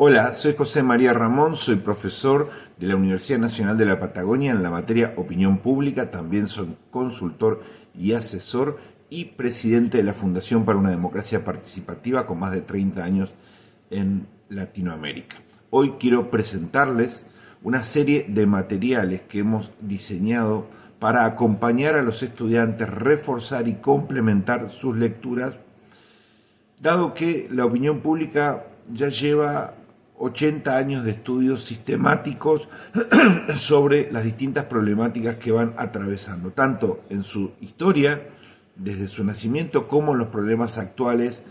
Hola, soy José María Ramón, soy profesor de la Universidad Nacional de la Patagonia en la materia Opinión Pública, también soy consultor y asesor y presidente de la Fundación para una Democracia Participativa con más de 30 años en Latinoamérica. Hoy quiero presentarles una serie de materiales que hemos diseñado para acompañar a los estudiantes, reforzar y complementar sus lecturas, dado que la opinión pública ya lleva 80 años de estudios sistemáticos sobre las distintas problemáticas que van atravesando, tanto en su historia, desde su nacimiento, como en los problemas actuales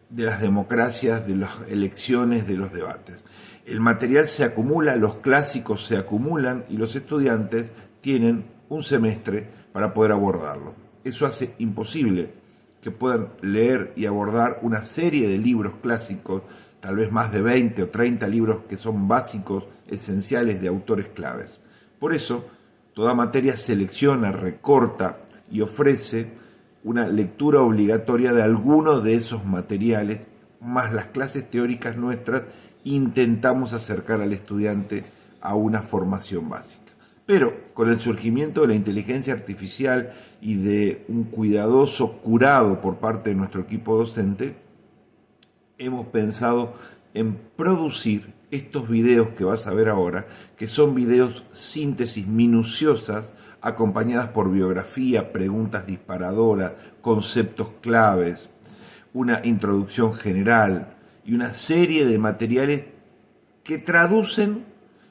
de las democracias, de las elecciones, de los debates. El material se acumula, los clásicos se acumulan y los estudiantes tienen un semestre para poder abordarlo. Eso hace imposible que puedan leer y abordar una serie de libros clásicos, tal vez más de 20 o 30 libros que son básicos, esenciales de autores claves. Por eso, toda materia selecciona, recorta y ofrece una lectura obligatoria de alguno de esos materiales, más las clases teóricas nuestras, intentamos acercar al estudiante a una formación básica. Pero con el surgimiento de la inteligencia artificial y de un cuidadoso curado por parte de nuestro equipo docente, hemos pensado en producir estos videos que vas a ver ahora, que son videos síntesis minuciosas, acompañadas por biografía, preguntas disparadoras, conceptos claves, una introducción general y una serie de materiales que traducen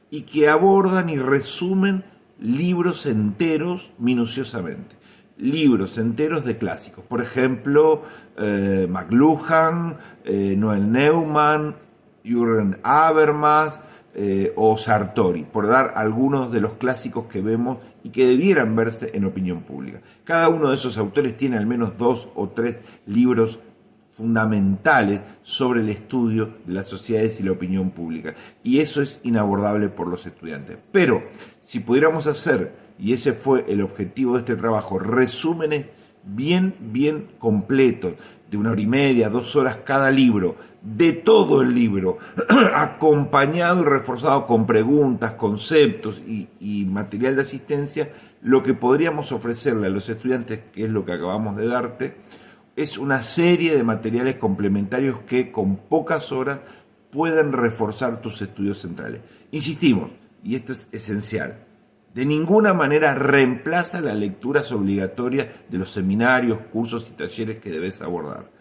y que abordan y resumen libros enteros minuciosamente. Libros enteros de clásicos, por ejemplo, McLuhan, Noel Neumann, Jürgen Habermas o Sartori, por dar algunos de los clásicos que vemos y que debieran verse en opinión pública. Cada uno de esos autores tiene al menos 2 o 3 libros fundamentales sobre el estudio de las sociedades y la opinión pública, y eso es inabordable por los estudiantes. Pero si pudiéramos hacer, y ese fue el objetivo de este trabajo, resúmenes bien completos, de 1 hora y media, 2 horas cada libro, de todo el libro, acompañado y reforzado con preguntas, conceptos y material de asistencia, lo que podríamos ofrecerle a los estudiantes, que es lo que acabamos de darte, es una serie de materiales complementarios que con pocas horas pueden reforzar tus estudios centrales. Insistimos, y esto es esencial, de ninguna manera reemplaza las lecturas obligatorias de los seminarios, cursos y talleres que debes abordar.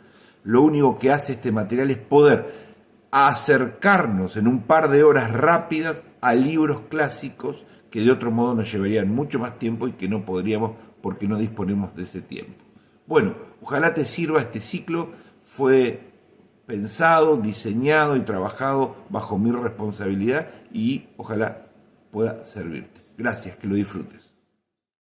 Lo único que hace este material es poder acercarnos en un par de horas rápidas a libros clásicos que de otro modo nos llevarían mucho más tiempo y que no podríamos porque no disponemos de ese tiempo. Bueno, ojalá te sirva este ciclo, fue pensado, diseñado y trabajado bajo mi responsabilidad y ojalá pueda servirte. Gracias, que lo disfrutes.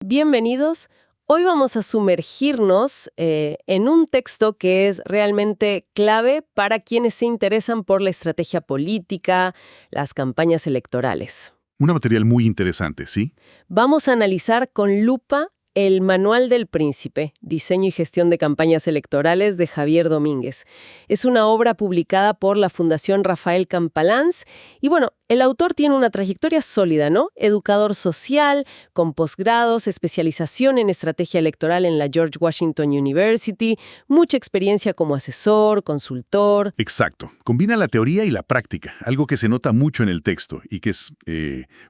Bienvenidos. Hoy vamos a sumergirnos en un texto que es realmente clave para quienes se interesan por la estrategia política, las campañas electorales. Un material muy interesante, ¿sí? Vamos a analizar con lupa el Manual del Príncipe, Diseño y Gestión de Campañas Electorales de Javier Domínguez. Es una obra publicada por la Fundación Rafael Campalans y bueno, el autor tiene una trayectoria sólida, ¿no? Educador social, con posgrados, especialización en estrategia electoral en la George Washington University, mucha experiencia como asesor, consultor. Exacto. Combina la teoría y la práctica, algo que se nota mucho en el texto y que es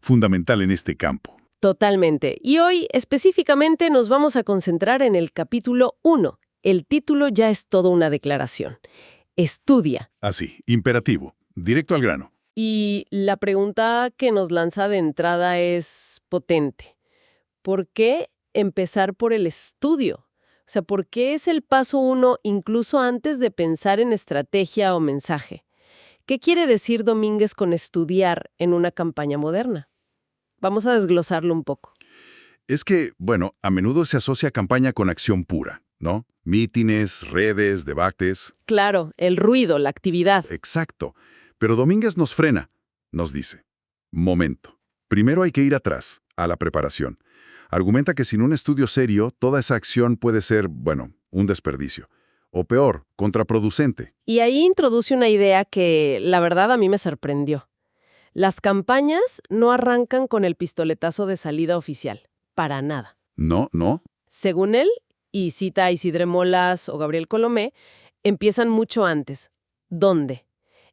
fundamental en este campo. Totalmente. Y hoy específicamente nos vamos a concentrar en el capítulo 1. El título ya es toda una declaración. Estudia. Así, imperativo, directo al grano. Y la pregunta que nos lanza de entrada es potente. ¿Por qué empezar por el estudio? O sea, ¿por qué es el paso 1 incluso antes de pensar en estrategia o mensaje? ¿Qué quiere decir Domínguez con estudiar en una campaña moderna? Vamos a desglosarlo un poco. Es que, bueno, a menudo se asocia campaña con acción pura, ¿no? Mítines, redes, debates. Claro, el ruido, la actividad. Exacto. Pero Domínguez nos frena, nos dice, momento. Primero hay que ir atrás, a la preparación. Argumenta que sin un estudio serio, toda esa acción puede ser, bueno, un desperdicio. o peor, contraproducente. Y ahí introduce una idea que, la verdad, a mí me sorprendió. Las campañas no arrancan con el pistoletazo de salida oficial, para nada. No, no. Según él, y cita a Isidre Molas o Gabriel Colomé, empiezan mucho antes. ¿Dónde?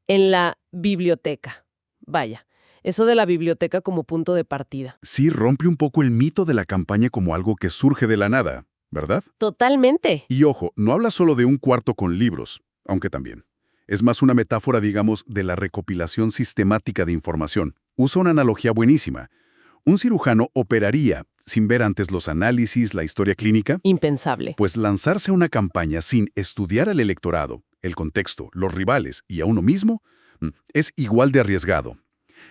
En la biblioteca. Vaya, eso de la biblioteca como punto de partida. Sí rompe un poco el mito de la campaña como algo que surge de la nada, ¿verdad? Totalmente. Y ojo, no habla solo de un cuarto con libros, aunque también. Es más una metáfora, digamos, de la recopilación sistemática de información. Usa una analogía buenísima. Un cirujano operaría sin ver antes los análisis, la historia clínica. Impensable. Pues lanzarse a una campaña sin estudiar al electorado, el contexto, los rivales y a uno mismo, es igual de arriesgado.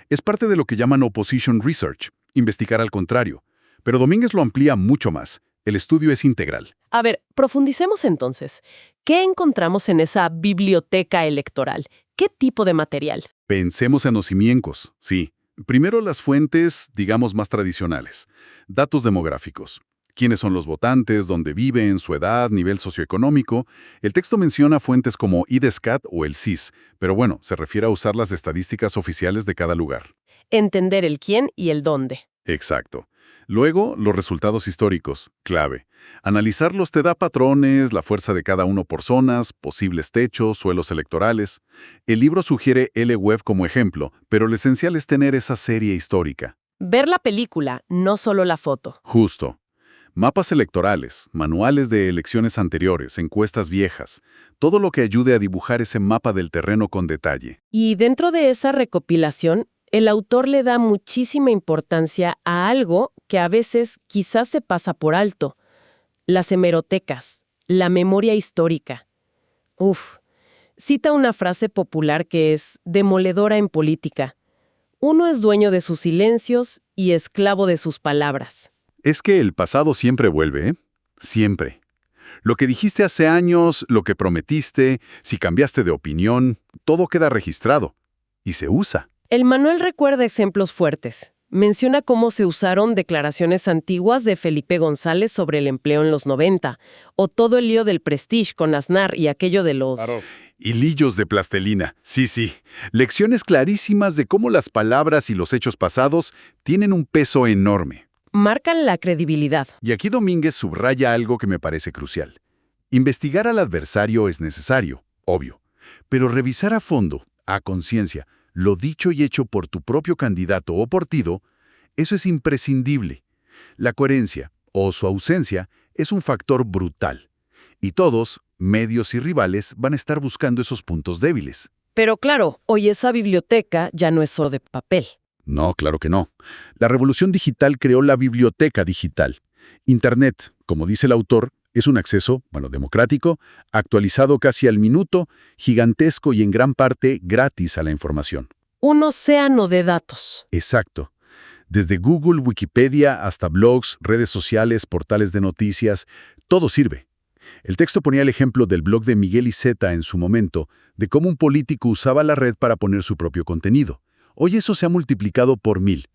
Es parte de lo que llaman opposition research, investigar al contrario. Pero Domínguez lo amplía mucho más. El estudio es integral. A ver, profundicemos entonces. ¿Qué encontramos en esa biblioteca electoral? ¿Qué tipo de material? Pensemos en los cimientos, sí. Primero las fuentes, digamos, más tradicionales. Datos demográficos. ¿Quiénes son los votantes? ¿Dónde viven? ¿Su edad? ¿Nivel socioeconómico? El texto menciona fuentes como IDESCAT o el CIS, pero bueno, se refiere a usar las estadísticas oficiales de cada lugar. Entender el quién y el dónde. Exacto. Luego, los resultados históricos, clave. Analizarlos te da patrones, la fuerza de cada uno por zonas, posibles techos, suelos electorales. El libro sugiere L-Web como ejemplo, pero lo esencial es tener esa serie histórica. Ver la película, no solo la foto. Justo. Mapas electorales, manuales de elecciones anteriores, encuestas viejas, todo lo que ayude a dibujar ese mapa del terreno con detalle. Y dentro de esa recopilación, el autor le da muchísima importancia a algo que a veces quizás se pasa por alto. Las hemerotecas, la memoria histórica. Cita una frase popular que es demoledora en política. Uno es dueño de sus silencios y esclavo de sus palabras. Es que el pasado siempre vuelve, ¿eh? Siempre. Lo que dijiste hace años, lo que prometiste, si cambiaste de opinión, todo queda registrado. Y se usa. El manual recuerda ejemplos fuertes. Menciona cómo se usaron declaraciones antiguas de Felipe González sobre el empleo en los 90, o todo el lío del Prestige con Aznar y aquello de los... Claro. Hilillos de plastelina. Sí. Lecciones clarísimas de cómo las palabras y los hechos pasados tienen un peso enorme. Marcan la credibilidad. Y aquí Domínguez subraya algo que me parece crucial. Investigar al adversario es necesario, obvio, pero revisar a fondo, a conciencia, lo dicho y hecho por tu propio candidato o partido, eso es imprescindible. La coherencia, o su ausencia, es un factor brutal. Y todos, medios y rivales, van a estar buscando esos puntos débiles. Pero claro, hoy esa biblioteca ya no es solo de papel. No, claro que no. La revolución digital creó la biblioteca digital. Internet, como dice el autor, es un acceso, democrático, actualizado casi al minuto, gigantesco y en gran parte gratis a la información. Un océano de datos. Exacto. Desde Google, Wikipedia, hasta blogs, redes sociales, portales de noticias, todo sirve. El texto ponía el ejemplo del blog de Miguel Iceta en su momento, de cómo un político usaba la red para poner su propio contenido. Hoy eso se ha multiplicado por 1000.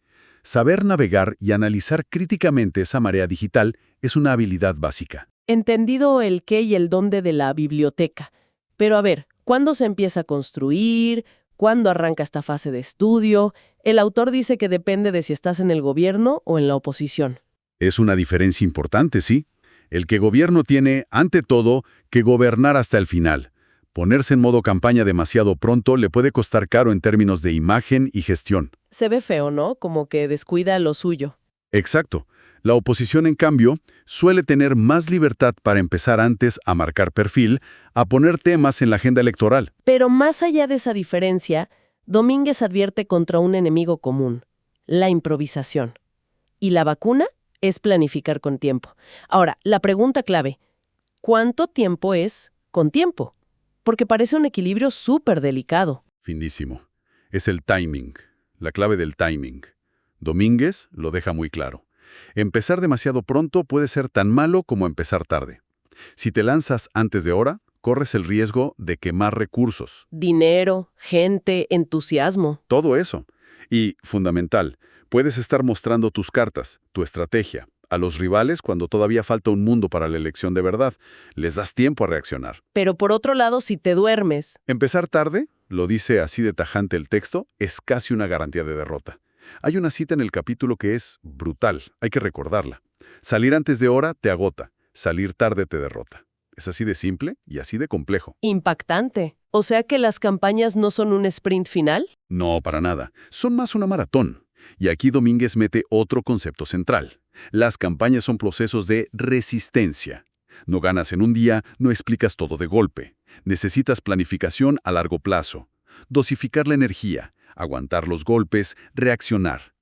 Saber navegar y analizar críticamente esa marea digital es una habilidad básica. Entendido el qué y el dónde de la biblioteca. Pero a ver, ¿cuándo se empieza a construir? ¿Cuándo arranca esta fase de estudio? El autor dice que depende de si estás en el gobierno o en la oposición. Es una diferencia importante, sí. El que gobierno tiene, ante todo, que gobernar hasta el final. Ponerse en modo campaña demasiado pronto le puede costar caro en términos de imagen y gestión. Se ve feo, ¿no? Como que descuida lo suyo. Exacto. La oposición, en cambio, suele tener más libertad para empezar antes a marcar perfil, a poner temas en la agenda electoral. Pero más allá de esa diferencia, Domínguez advierte contra un enemigo común, la improvisación. Y la vacuna es planificar con tiempo. Ahora, la pregunta clave, ¿cuánto tiempo es con tiempo? Porque parece un equilibrio súper delicado. Finísimo. Es el timing, la clave del timing. Domínguez lo deja muy claro. Empezar demasiado pronto puede ser tan malo como empezar tarde. Si te lanzas antes de hora, corres el riesgo de quemar recursos. Dinero, gente, entusiasmo. Todo eso. Y, fundamental, puedes estar mostrando tus cartas, tu estrategia, a los rivales cuando todavía falta un mundo para la elección de verdad. Les das tiempo a reaccionar. Pero por otro lado, si te duermes, Empezar tarde, lo dice así de tajante el texto, es casi una garantía de derrota. Hay una cita en el capítulo que es brutal, hay que recordarla. Salir antes de hora te agota, salir tarde te derrota. Es así de simple y así de complejo. impactante. O sea que las campañas no son un sprint final. No, para nada. Son más una maratón. Y aquí Domínguez mete otro concepto central. Las campañas son procesos de resistencia. No ganas en un día, no explicas todo de golpe. Necesitas planificación a largo plazo. Dosificar la energía, aguantar los golpes, reaccionar.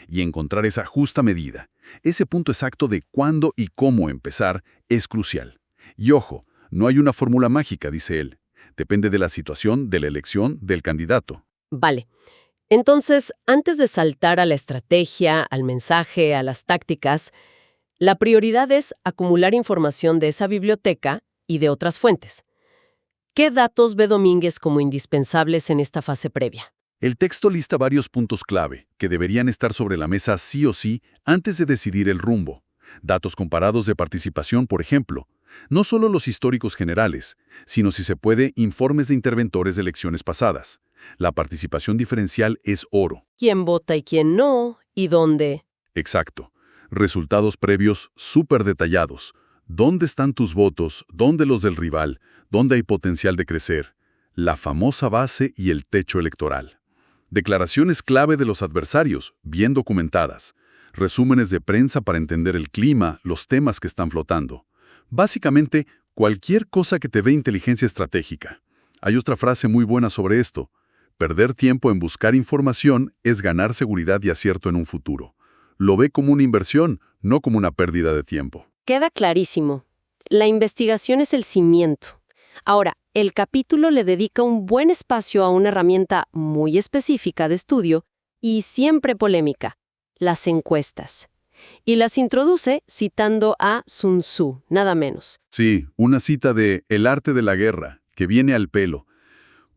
Y encontrar esa justa medida. Ese punto exacto de cuándo y cómo empezar es crucial. Y ojo, no hay una fórmula mágica, dice él. Depende de la situación, de la elección, del candidato. Vale. Entonces, antes de saltar a la estrategia, al mensaje, a las tácticas, la prioridad es acumular información de esa biblioteca y de otras fuentes. ¿Qué datos ve Domínguez como indispensables en esta fase previa? El texto lista varios puntos clave que deberían estar sobre la mesa sí o sí antes de decidir el rumbo. Datos comparados de participación, por ejemplo. No solo los históricos generales, sino, si se puede, informes de interventores de elecciones pasadas. La participación diferencial es oro. ¿Quién vota y quién no? ¿Y dónde? Exacto. Resultados previos súper detallados. ¿Dónde están tus votos? ¿Dónde los del rival? ¿Dónde hay potencial de crecer? La famosa base y el techo electoral. Declaraciones clave de los adversarios, bien documentadas. Resúmenes de prensa para entender el clima, los temas que están flotando. Básicamente, cualquier cosa que te dé inteligencia estratégica. Hay otra frase muy buena sobre esto. Perder tiempo en buscar información es ganar seguridad y acierto en un futuro. Lo ve como una inversión, no como una pérdida de tiempo. Queda clarísimo. La investigación es el cimiento. Ahora, el capítulo le dedica un buen espacio a una herramienta muy específica de estudio y siempre polémica, las encuestas. Y las introduce citando a Sun Tzu, nada menos. Sí, una cita de El arte de la guerra, que viene al pelo.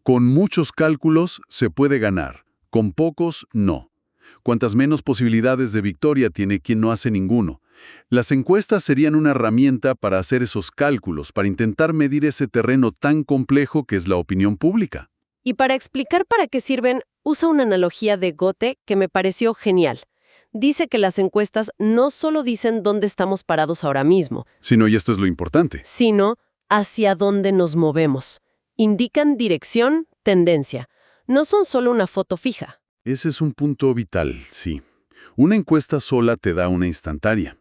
Con muchos cálculos se puede ganar, con pocos no. Cuantas menos posibilidades de victoria tiene quien no hace ninguno. Las encuestas serían una herramienta para hacer esos cálculos, para intentar medir ese terreno tan complejo que es la opinión pública. Y para explicar para qué sirven, usa una analogía de Goethe que me pareció genial. Dice que las encuestas no solo dicen dónde estamos parados ahora mismo, Sino, y esto es lo importante, sino hacia dónde nos movemos. Indican dirección, tendencia. No son solo una foto fija. ese es un punto vital, sí. Una encuesta sola te da una instantánea.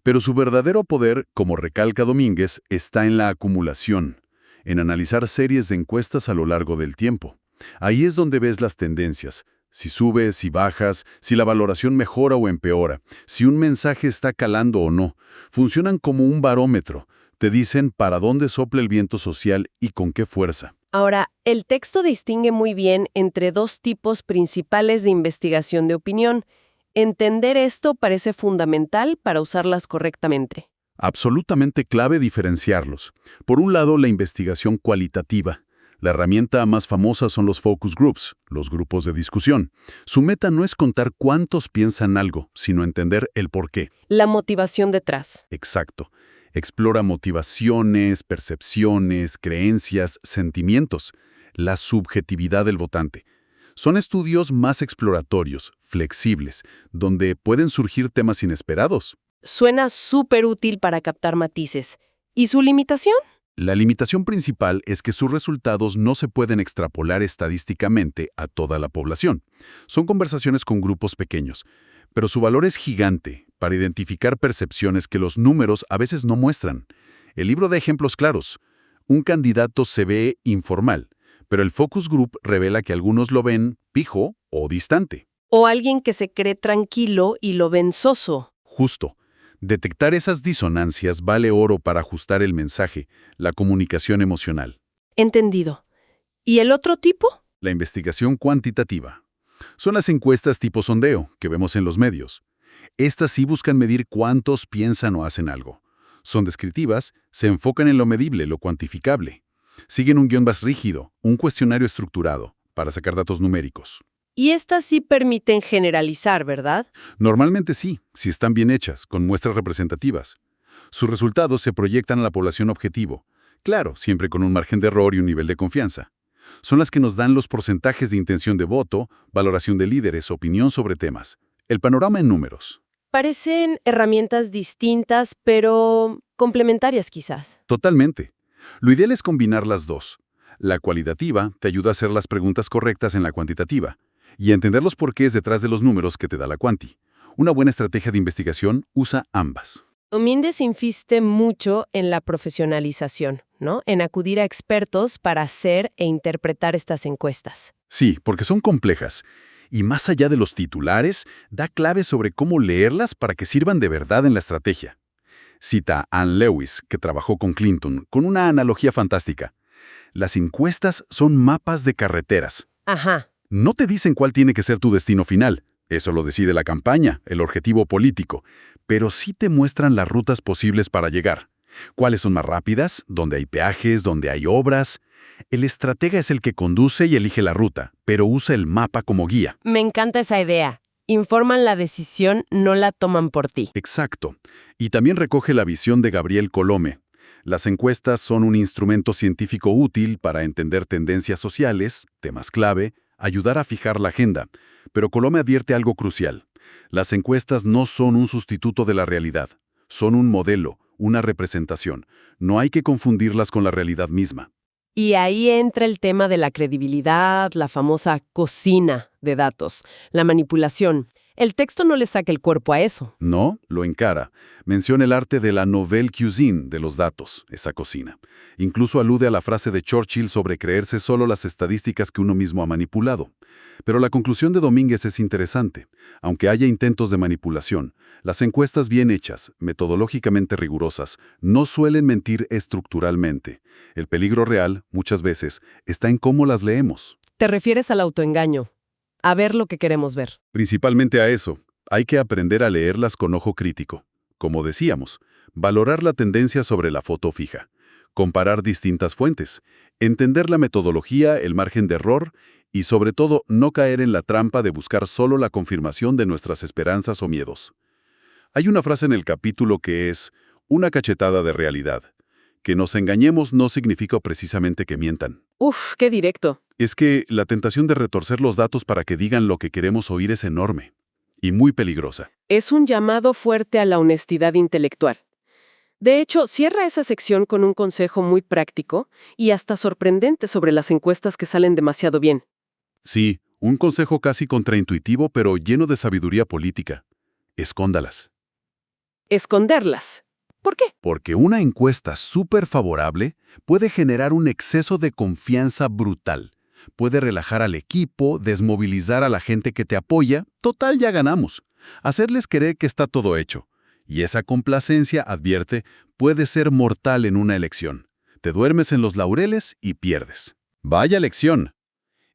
Pero su verdadero poder, como recalca Domínguez, está en la acumulación, en analizar series de encuestas a lo largo del tiempo. Ahí es donde ves las tendencias. Si subes, si bajas, si la valoración mejora o empeora, si un mensaje está calando o no. Funcionan como un barómetro. Te dicen para dónde sopla el viento social y con qué fuerza. Ahora, el texto distingue muy bien entre dos tipos principales de investigación de opinión. Entender esto parece fundamental para usarlas correctamente. Absolutamente clave diferenciarlos. Por un lado, la investigación cualitativa. La herramienta más famosa son los focus groups, los grupos de discusión. Su meta no es contar cuántos piensan algo, sino entender el por qué. La motivación detrás. Exacto. Explora motivaciones, percepciones, creencias, sentimientos, la subjetividad del votante. Son estudios más exploratorios, flexibles, donde pueden surgir temas inesperados. Suena súper útil para captar matices. ¿Y su limitación? La limitación principal es que sus resultados no se pueden extrapolar estadísticamente a toda la población. Son conversaciones con grupos pequeños, pero su valor es gigante para identificar percepciones que los números a veces no muestran. El libro da ejemplos claros. Un candidato se ve informal, pero el focus group revela que algunos lo ven pijo o distante. O alguien que se cree tranquilo y lo ven soso. Justo. Detectar esas disonancias vale oro para ajustar el mensaje, la comunicación emocional. Entendido. ¿Y el otro tipo? La investigación cuantitativa. Son las encuestas tipo sondeo que vemos en los medios. Estas sí buscan medir cuántos piensan o hacen algo. Son descriptivas, se enfocan en lo medible, lo cuantificable. Siguen un guión más rígido, un cuestionario estructurado, para sacar datos numéricos. Y estas sí permiten generalizar, ¿verdad? Normalmente sí, si están bien hechas, con muestras representativas. Sus resultados se proyectan a la población objetivo. Claro, siempre con un margen de error y un nivel de confianza. Son las que nos dan los porcentajes de intención de voto, valoración de líderes, opinión sobre temas. El panorama en números. Parecen herramientas distintas, pero complementarias quizás. Totalmente. Lo ideal es combinar las dos. La cualitativa te ayuda a hacer las preguntas correctas en la cuantitativa y a entender los porqués detrás de los números que te da la cuanti. Una buena estrategia de investigación usa ambas. Domínguez insiste mucho en la profesionalización, ¿no? En acudir a expertos para hacer e interpretar estas encuestas. Sí, porque son complejas. Y más allá de los titulares, da claves sobre cómo leerlas para que sirvan de verdad en la estrategia. Cita a Ann Lewis, que trabajó con Clinton, con una analogía fantástica. Las encuestas son mapas de carreteras. Ajá. No te dicen cuál tiene que ser tu destino final. Eso lo decide la campaña, el objetivo político. Pero sí te muestran las rutas posibles para llegar. ¿Cuáles son más rápidas? ¿Dónde hay peajes? ¿Dónde hay obras? El estratega es el que conduce y elige la ruta, pero usa el mapa como guía. Me encanta esa idea. Informan la decisión, no la toman por ti. Exacto. Y también recoge la visión de Gabriel Colome. Las encuestas son un instrumento científico útil para entender tendencias sociales, temas clave, ayudar a fijar la agenda. Pero Colome advierte algo crucial. Las encuestas no son un sustituto de la realidad. Son un modelo, una representación. No hay que confundirlas con la realidad misma. Y ahí entra el tema de la credibilidad, la famosa cocina de datos, la manipulación. El texto no le saca el cuerpo a eso. No, lo encara. Menciona el arte de la nouvelle cuisine de los datos, esa cocina. Incluso alude a la frase de Churchill sobre creerse solo las estadísticas que uno mismo ha manipulado. Pero la conclusión de Domínguez es interesante. Aunque haya intentos de manipulación, las encuestas bien hechas, metodológicamente rigurosas, no suelen mentir estructuralmente. El peligro real, muchas veces, está en cómo las leemos. ¿Te refieres al autoengaño? A ver lo que queremos ver. Principalmente a eso. Hay que aprender a leerlas con ojo crítico. Como decíamos, valorar la tendencia sobre la foto fija, comparar distintas fuentes, entender la metodología, el margen de error y, sobre todo, no caer en la trampa de buscar solo la confirmación de nuestras esperanzas o miedos. Hay una frase en el capítulo que es una cachetada de realidad. Que nos engañemos no significa precisamente que mientan. Uf, qué directo. Es que la tentación de retorcer los datos para que digan lo que queremos oír es enorme y muy peligrosa. Es un llamado fuerte a la honestidad intelectual. De hecho, cierra esa sección con un consejo muy práctico y hasta sorprendente sobre las encuestas que salen demasiado bien. Sí, un consejo casi contraintuitivo pero lleno de sabiduría política. Escóndalas. Esconderlas. ¿Por qué? Porque una encuesta súper favorable puede generar un exceso de confianza brutal. Puede relajar al equipo, desmovilizar a la gente que te apoya. Total, ya ganamos. Hacerles creer que está todo hecho. Y esa complacencia, advierte, puede ser mortal en una elección. Te duermes en los laureles y pierdes. Vaya lección.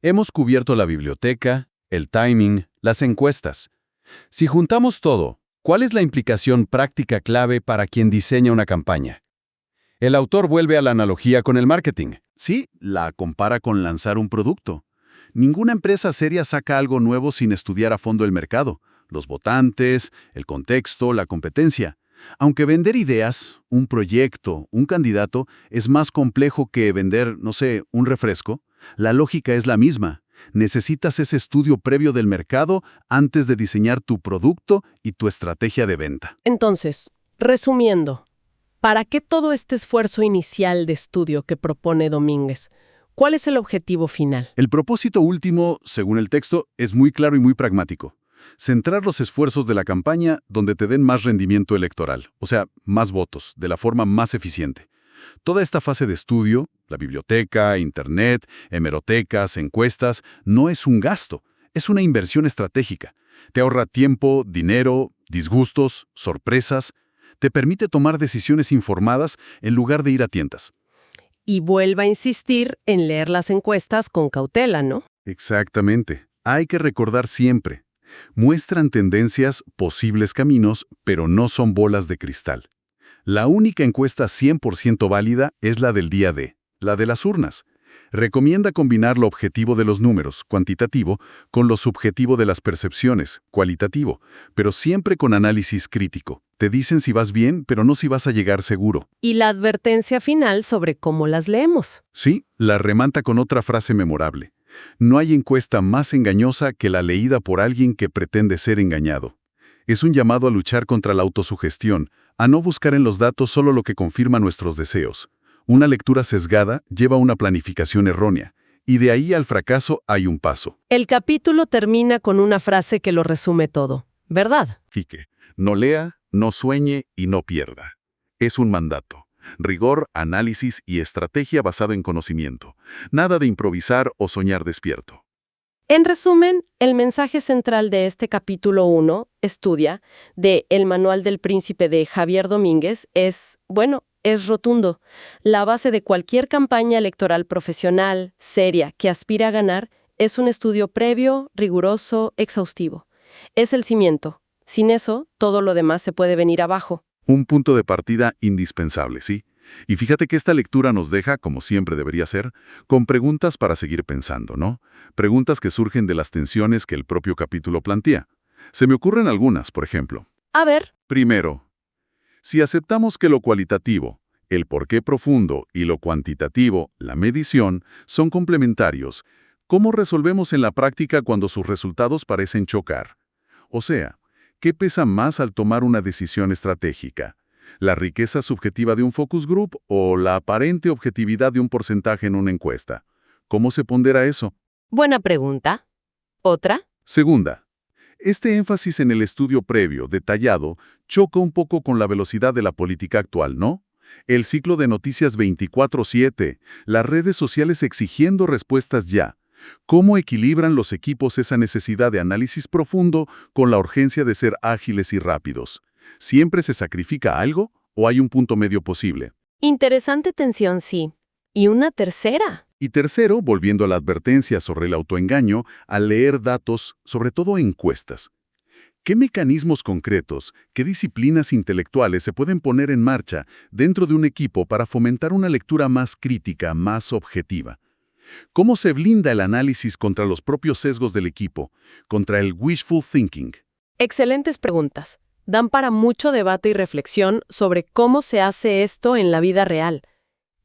Hemos cubierto la biblioteca, el timing, las encuestas. Si juntamos todo, ¿cuál es la implicación práctica clave para quien diseña una campaña? El autor vuelve a la analogía con el marketing. Sí, la compara con lanzar un producto. Ninguna empresa seria saca algo nuevo sin estudiar a fondo el mercado, los votantes, el contexto, la competencia. Aunque vender ideas, un proyecto, un candidato, es más complejo que vender, no sé, un refresco, la lógica es la misma. Necesitas ese estudio previo del mercado antes de diseñar tu producto y tu estrategia de venta. Entonces, resumiendo, ¿para qué todo este esfuerzo inicial de estudio que propone Domínguez? ¿Cuál es el objetivo final? El propósito último, según el texto, es muy claro y muy pragmático. Centrar los esfuerzos de la campaña donde te den más rendimiento electoral, o sea, más votos, de la forma más eficiente. Toda esta fase de estudio, la biblioteca, internet, hemerotecas, encuestas, no es un gasto, es una inversión estratégica. Te ahorra tiempo, dinero, disgustos, sorpresas. Te permite tomar decisiones informadas en lugar de ir a tientas. Y vuelva a insistir en leer las encuestas con cautela, ¿no? Exactamente. Hay que recordar siempre. Muestran tendencias, posibles caminos, pero no son bolas de cristal. La única encuesta 100% válida es la del día D, la de las urnas. Recomienda combinar lo objetivo de los números, cuantitativo, con lo subjetivo de las percepciones, cualitativo, pero siempre con análisis crítico. Te dicen si vas bien, pero no si vas a llegar seguro. Y la advertencia final sobre cómo las leemos. Sí, la remata con otra frase memorable. No hay encuesta más engañosa que la leída por alguien que pretende ser engañado. Es un llamado a luchar contra la autosugestión, a no buscar en los datos solo lo que confirma nuestros deseos. Una lectura sesgada lleva a una planificación errónea, y de ahí al fracaso hay un paso. El capítulo termina con una frase que lo resume todo, ¿verdad? Quique, no lea, no sueñe y no pierda. Es un mandato. Rigor, análisis y estrategia basado en conocimiento. Nada de improvisar o soñar despierto. En resumen, el mensaje central de este capítulo 1, Estudia, de El Manual del Príncipe de Javier Domínguez es rotundo. La base de cualquier campaña electoral profesional, seria, que aspire a ganar, es un estudio previo, riguroso, exhaustivo. Es el cimiento. Sin eso, todo lo demás se puede venir abajo. Un punto de partida indispensable, ¿sí? Y fíjate que esta lectura nos deja, como siempre debería ser, con preguntas para seguir pensando, ¿no? Preguntas que surgen de las tensiones que el propio capítulo plantea. Se me ocurren algunas, por ejemplo. A ver. Primero, si aceptamos que lo cualitativo, el porqué profundo, y lo cuantitativo, la medición, son complementarios, ¿cómo resolvemos en la práctica cuando sus resultados parecen chocar? O sea, ¿qué pesa más al tomar una decisión estratégica? ¿La riqueza subjetiva de un focus group o la aparente objetividad de un porcentaje en una encuesta? ¿Cómo se pondera eso? Buena pregunta. ¿Otra? Segunda, este énfasis en el estudio previo, detallado, choca un poco con la velocidad de la política actual, ¿no? El ciclo de noticias 24/7, las redes sociales exigiendo respuestas ya. ¿Cómo equilibran los equipos esa necesidad de análisis profundo con la urgencia de ser ágiles y rápidos? ¿Siempre se sacrifica algo o hay un punto medio posible? Interesante tensión, sí. ¿Y una tercera? Y tercero, volviendo a la advertencia sobre el autoengaño, al leer datos, sobre todo encuestas. ¿Qué mecanismos concretos, qué disciplinas intelectuales se pueden poner en marcha dentro de un equipo para fomentar una lectura más crítica, más objetiva? ¿Cómo se blinda el análisis contra los propios sesgos del equipo, contra el wishful thinking? Excelentes preguntas. Dan para mucho debate y reflexión sobre cómo se hace esto en la vida real.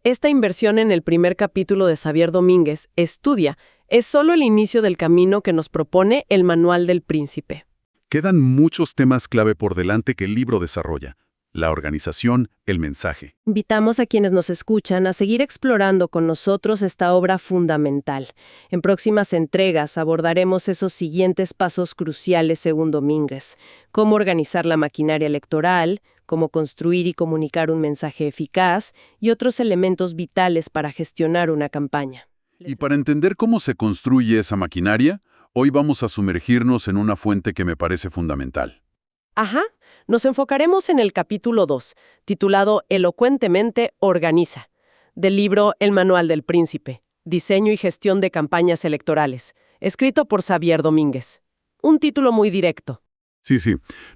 Esta inversión en el primer capítulo de Xavier Domínguez, Estudia, es solo el inicio del camino que nos propone el Manual del Príncipe. Quedan muchos temas clave por delante que el libro desarrolla. La organización, el mensaje. Invitamos a quienes nos escuchan a seguir explorando con nosotros esta obra fundamental. En próximas entregas abordaremos esos siguientes pasos cruciales según Domínguez: cómo organizar la maquinaria electoral, cómo construir y comunicar un mensaje eficaz y otros elementos vitales para gestionar una campaña. Y para entender cómo se construye esa maquinaria, hoy vamos a sumergirnos en una fuente que me parece fundamental. Ajá, nos enfocaremos en el capítulo 2, titulado Elocuentemente Organiza, del libro El Manual del Príncipe, Diseño y Gestión de Campañas Electorales, escrito por Xavier Domínguez. Un título muy directo. Sí.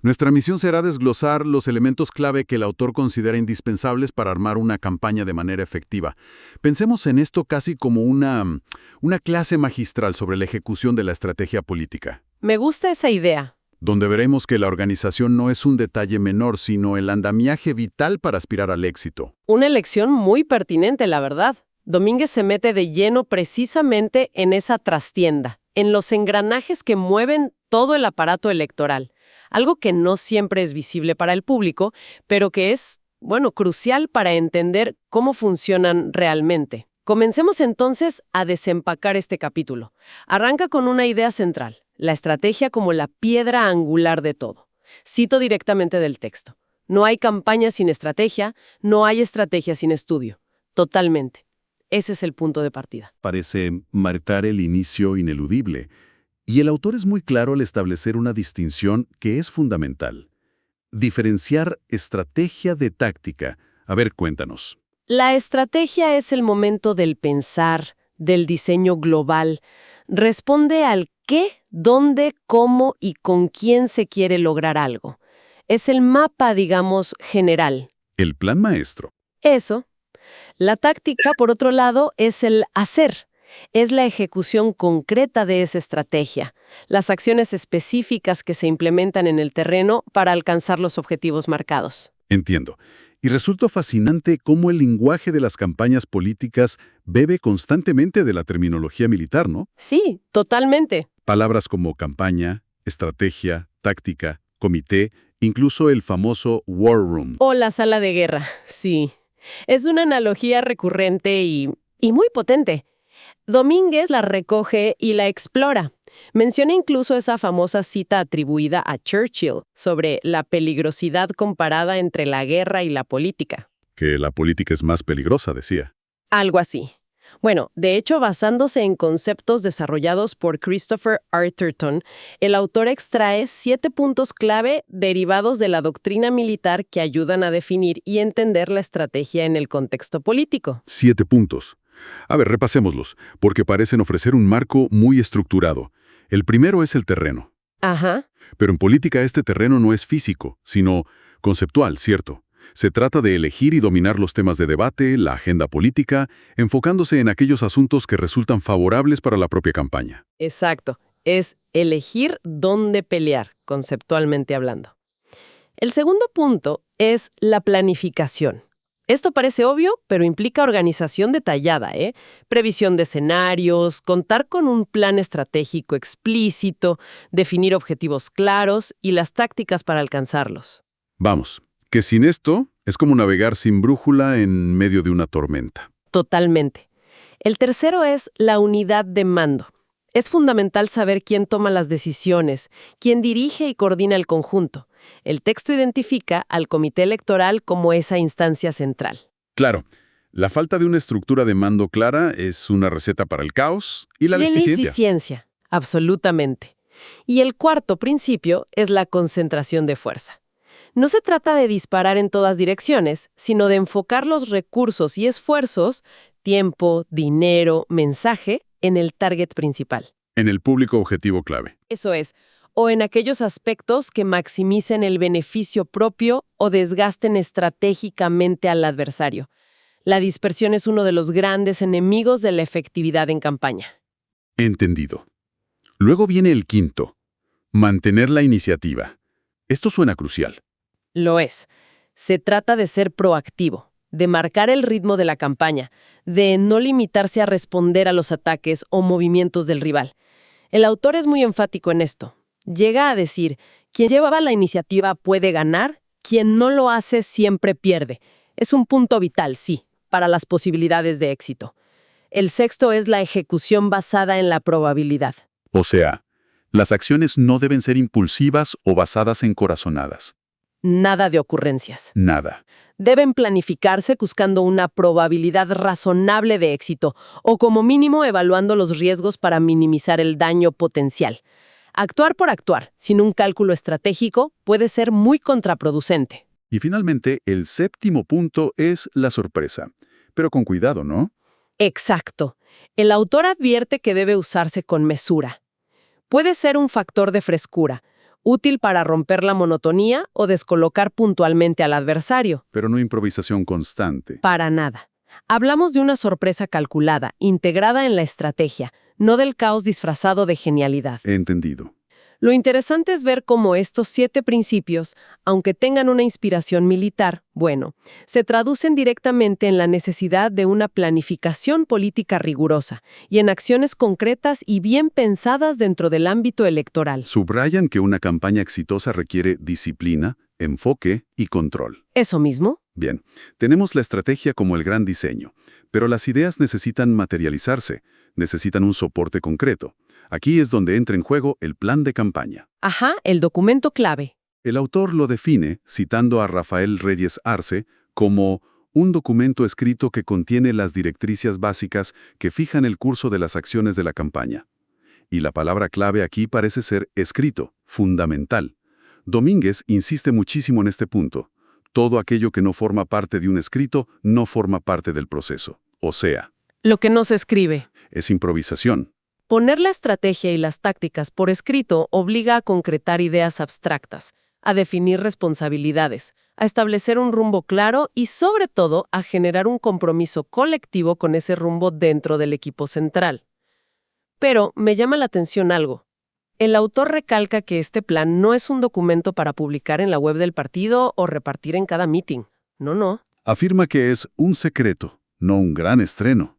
Nuestra misión será desglosar los elementos clave que el autor considera indispensables para armar una campaña de manera efectiva. Pensemos en esto casi como una clase magistral sobre la ejecución de la estrategia política. Me gusta esa idea. Donde veremos que la organización no es un detalle menor, sino el andamiaje vital para aspirar al éxito. Una elección muy pertinente, la verdad. Domínguez se mete de lleno precisamente en esa trastienda, en los engranajes que mueven todo el aparato electoral. Algo que no siempre es visible para el público, pero que es, crucial para entender cómo funcionan realmente. Comencemos entonces a desempacar este capítulo. Arranca con una idea central: la estrategia como la piedra angular de todo. Cito directamente del texto: no hay campaña sin estrategia, no hay estrategia sin estudio. Totalmente. Ese es el punto de partida. Parece marcar el inicio ineludible. Y el autor es muy claro al establecer una distinción que es fundamental. Diferenciar estrategia de táctica. A ver, cuéntanos. La estrategia es el momento del pensar, del diseño global. Responde al qué, dónde, cómo y con quién se quiere lograr algo. Es el mapa, digamos, general. El plan maestro. Eso. La táctica, por otro lado, es el hacer. Es la ejecución concreta de esa estrategia, las acciones específicas que se implementan en el terreno para alcanzar los objetivos marcados. Entiendo. Y resulta fascinante cómo el lenguaje de las campañas políticas bebe constantemente de la terminología militar, ¿no? Sí, totalmente. Palabras como campaña, estrategia, táctica, comité, incluso el famoso war room. O la sala de guerra, sí. Es una analogía recurrente y muy potente. Domínguez la recoge y la explora. Menciona incluso esa famosa cita atribuida a Churchill sobre la peligrosidad comparada entre la guerra y la política. Que la política es más peligrosa, decía. Algo así. Bueno, de hecho, basándose en conceptos desarrollados por Christopher Arthurton, el autor extrae 7 puntos clave derivados de la doctrina militar que ayudan a definir y entender la estrategia en el contexto político. 7 puntos. A ver, repasémoslos, porque parecen ofrecer un marco muy estructurado. El primero es el terreno. Ajá. Pero en política este terreno no es físico, sino conceptual, ¿cierto? Se trata de elegir y dominar los temas de debate, la agenda política, enfocándose en aquellos asuntos que resultan favorables para la propia campaña. Exacto. Es elegir dónde pelear, conceptualmente hablando. El segundo punto es la planificación. Esto parece obvio, pero implica organización detallada, Previsión de escenarios, contar con un plan estratégico explícito, definir objetivos claros y las tácticas para alcanzarlos. Vamos, que sin esto es como navegar sin brújula en medio de una tormenta. Totalmente. El tercero es la unidad de mando. Es fundamental saber quién toma las decisiones, quién dirige y coordina el conjunto. El texto identifica al comité electoral como esa instancia central. Claro, la falta de una estructura de mando clara es una receta para el caos y la deficiencia. Absolutamente. Y el cuarto principio es la concentración de fuerza. No se trata de disparar en todas direcciones, sino de enfocar los recursos y esfuerzos, tiempo, dinero, mensaje, en el target principal. En el público objetivo clave. Eso es, o en aquellos aspectos que maximicen el beneficio propio o desgasten estratégicamente al adversario. La dispersión es uno de los grandes enemigos de la efectividad en campaña. Entendido. Luego viene el quinto, mantener la iniciativa. Esto suena crucial. Lo es. Se trata de ser proactivo, de marcar el ritmo de la campaña, de no limitarse a responder a los ataques o movimientos del rival. El autor es muy enfático en esto. Llega a decir, quien lleva la iniciativa puede ganar, quien no lo hace siempre pierde. Es un punto vital, sí, para las posibilidades de éxito. El sexto es la ejecución basada en la probabilidad. O sea, las acciones no deben ser impulsivas o basadas en corazonadas. Nada de ocurrencias. Nada. Deben planificarse buscando una probabilidad razonable de éxito o como mínimo evaluando los riesgos para minimizar el daño potencial. Actuar por actuar, sin un cálculo estratégico, puede ser muy contraproducente. Y finalmente, el séptimo punto es la sorpresa. Pero con cuidado, ¿no? Exacto. El autor advierte que debe usarse con mesura. Puede ser un factor de frescura, útil para romper la monotonía o descolocar puntualmente al adversario. Pero no improvisación constante. Para nada. Hablamos de una sorpresa calculada, integrada en la estrategia, no del caos disfrazado de genialidad. Entendido. Lo interesante es ver cómo estos 7 principios, aunque tengan una inspiración militar, se traducen directamente en la necesidad de una planificación política rigurosa y en acciones concretas y bien pensadas dentro del ámbito electoral. Subrayan que una campaña exitosa requiere disciplina, enfoque y control. ¿Eso mismo? Bien, tenemos la estrategia como el gran diseño, pero las ideas necesitan materializarse, necesitan un soporte concreto. Aquí es donde entra en juego el plan de campaña. Ajá, el documento clave. El autor lo define, citando a Rafael Reyes Arce, como un documento escrito que contiene las directrices básicas que fijan el curso de las acciones de la campaña. Y la palabra clave aquí parece ser escrito, fundamental. Domínguez insiste muchísimo en este punto. Todo aquello que no forma parte de un escrito no forma parte del proceso. O sea, lo que no se escribe es improvisación. Poner la estrategia y las tácticas por escrito obliga a concretar ideas abstractas, a definir responsabilidades, a establecer un rumbo claro y, sobre todo, a generar un compromiso colectivo con ese rumbo dentro del equipo central. Pero me llama la atención algo. El autor recalca que este plan no es un documento para publicar en la web del partido o repartir en cada meeting. No. Afirma que es un secreto, no un gran estreno.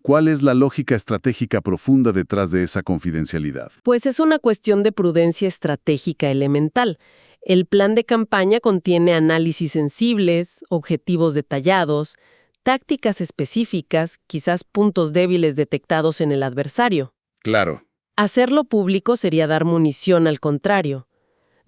¿Cuál es la lógica estratégica profunda detrás de esa confidencialidad? Pues es una cuestión de prudencia estratégica elemental. El plan de campaña contiene análisis sensibles, objetivos detallados, tácticas específicas, quizás puntos débiles detectados en el adversario. Claro. Hacerlo público sería dar munición al contrario.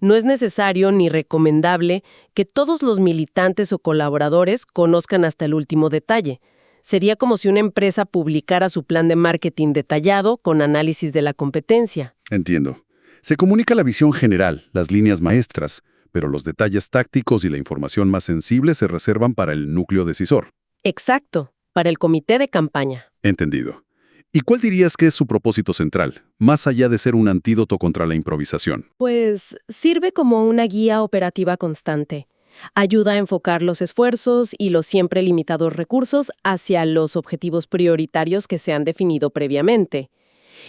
No es necesario ni recomendable que todos los militantes o colaboradores conozcan hasta el último detalle. Sería como si una empresa publicara su plan de marketing detallado con análisis de la competencia. Entiendo. Se comunica la visión general, las líneas maestras, pero los detalles tácticos y la información más sensible se reservan para el núcleo decisor. Exacto, para el comité de campaña. Entendido. ¿Y cuál dirías que es su propósito central, más allá de ser un antídoto contra la improvisación? Pues sirve como una guía operativa constante. Ayuda a enfocar los esfuerzos y los siempre limitados recursos hacia los objetivos prioritarios que se han definido previamente.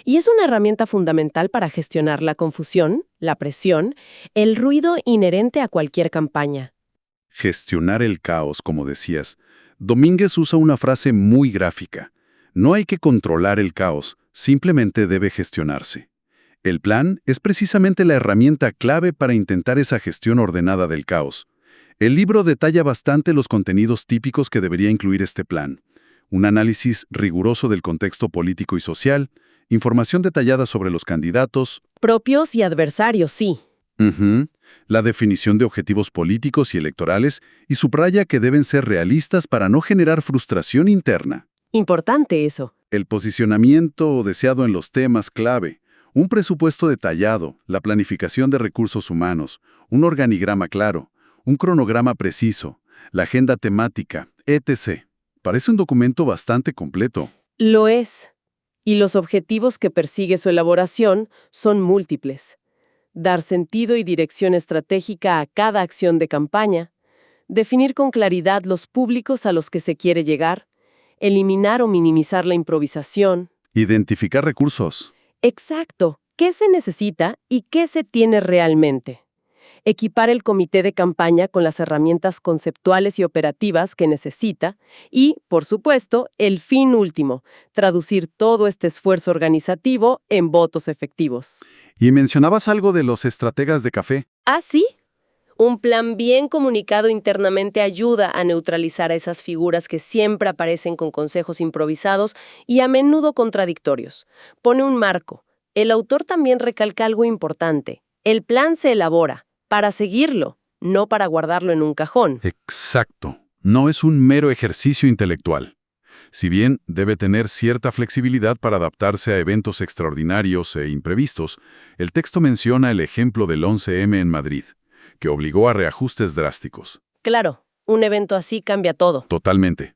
Y es una herramienta fundamental para gestionar la confusión, la presión, el ruido inherente a cualquier campaña. Gestionar el caos, como decías. Domínguez usa una frase muy gráfica. No hay que controlar el caos, simplemente debe gestionarse. El plan es precisamente la herramienta clave para intentar esa gestión ordenada del caos. El libro detalla bastante los contenidos típicos que debería incluir este plan. Un análisis riguroso del contexto político y social, información detallada sobre los candidatos. Propios y adversarios, sí. La definición de objetivos políticos y electorales y subraya que deben ser realistas para no generar frustración interna. Importante eso. El posicionamiento deseado en los temas clave, un presupuesto detallado, la planificación de recursos humanos, un organigrama claro, un cronograma preciso, la agenda temática, etc. Parece un documento bastante completo. Lo es. Y los objetivos que persigue su elaboración son múltiples. Dar sentido y dirección estratégica a cada acción de campaña, definir con claridad los públicos a los que se quiere llegar, eliminar o minimizar la improvisación. Identificar recursos. Exacto. ¿Qué se necesita y qué se tiene realmente? Equipar el comité de campaña con las herramientas conceptuales y operativas que necesita y, por supuesto, el fin último, traducir todo este esfuerzo organizativo en votos efectivos. Y mencionabas algo de los estrategas de café. ¿Ah, sí? Un plan bien comunicado internamente ayuda a neutralizar a esas figuras que siempre aparecen con consejos improvisados y a menudo contradictorios. Pone un marco. El autor también recalca algo importante. El plan se elabora para seguirlo, no para guardarlo en un cajón. Exacto. No es un mero ejercicio intelectual. Si bien debe tener cierta flexibilidad para adaptarse a eventos extraordinarios e imprevistos, el texto menciona el ejemplo del 11M en Madrid, que obligó a reajustes drásticos. Claro, un evento así cambia todo. Totalmente.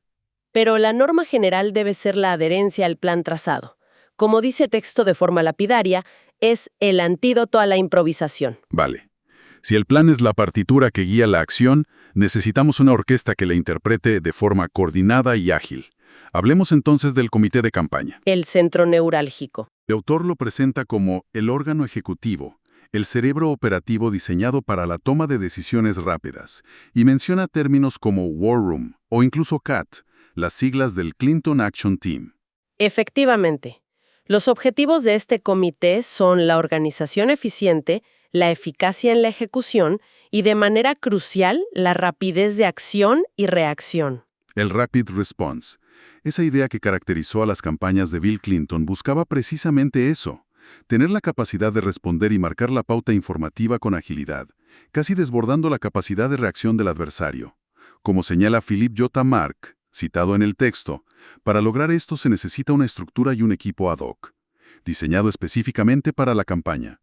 Pero la norma general debe ser la adherencia al plan trazado. Como dice el texto de forma lapidaria, es el antídoto a la improvisación. Vale. Si el plan es la partitura que guía la acción, necesitamos una orquesta que la interprete de forma coordinada y ágil. Hablemos entonces del comité de campaña. El centro neurálgico. El autor lo presenta como el órgano ejecutivo, el cerebro operativo diseñado para la toma de decisiones rápidas, y menciona términos como War Room o incluso CAT, las siglas del Clinton Action Team. Efectivamente. Los objetivos de este comité son la organización eficiente, la eficacia en la ejecución y, de manera crucial, la rapidez de acción y reacción. El Rapid Response. Esa idea que caracterizó a las campañas de Bill Clinton buscaba precisamente eso. Tener la capacidad de responder y marcar la pauta informativa con agilidad, casi desbordando la capacidad de reacción del adversario. Como señala Philippe J. Mark, citado en el texto, para lograr esto se necesita una estructura y un equipo ad hoc, diseñado específicamente para la campaña.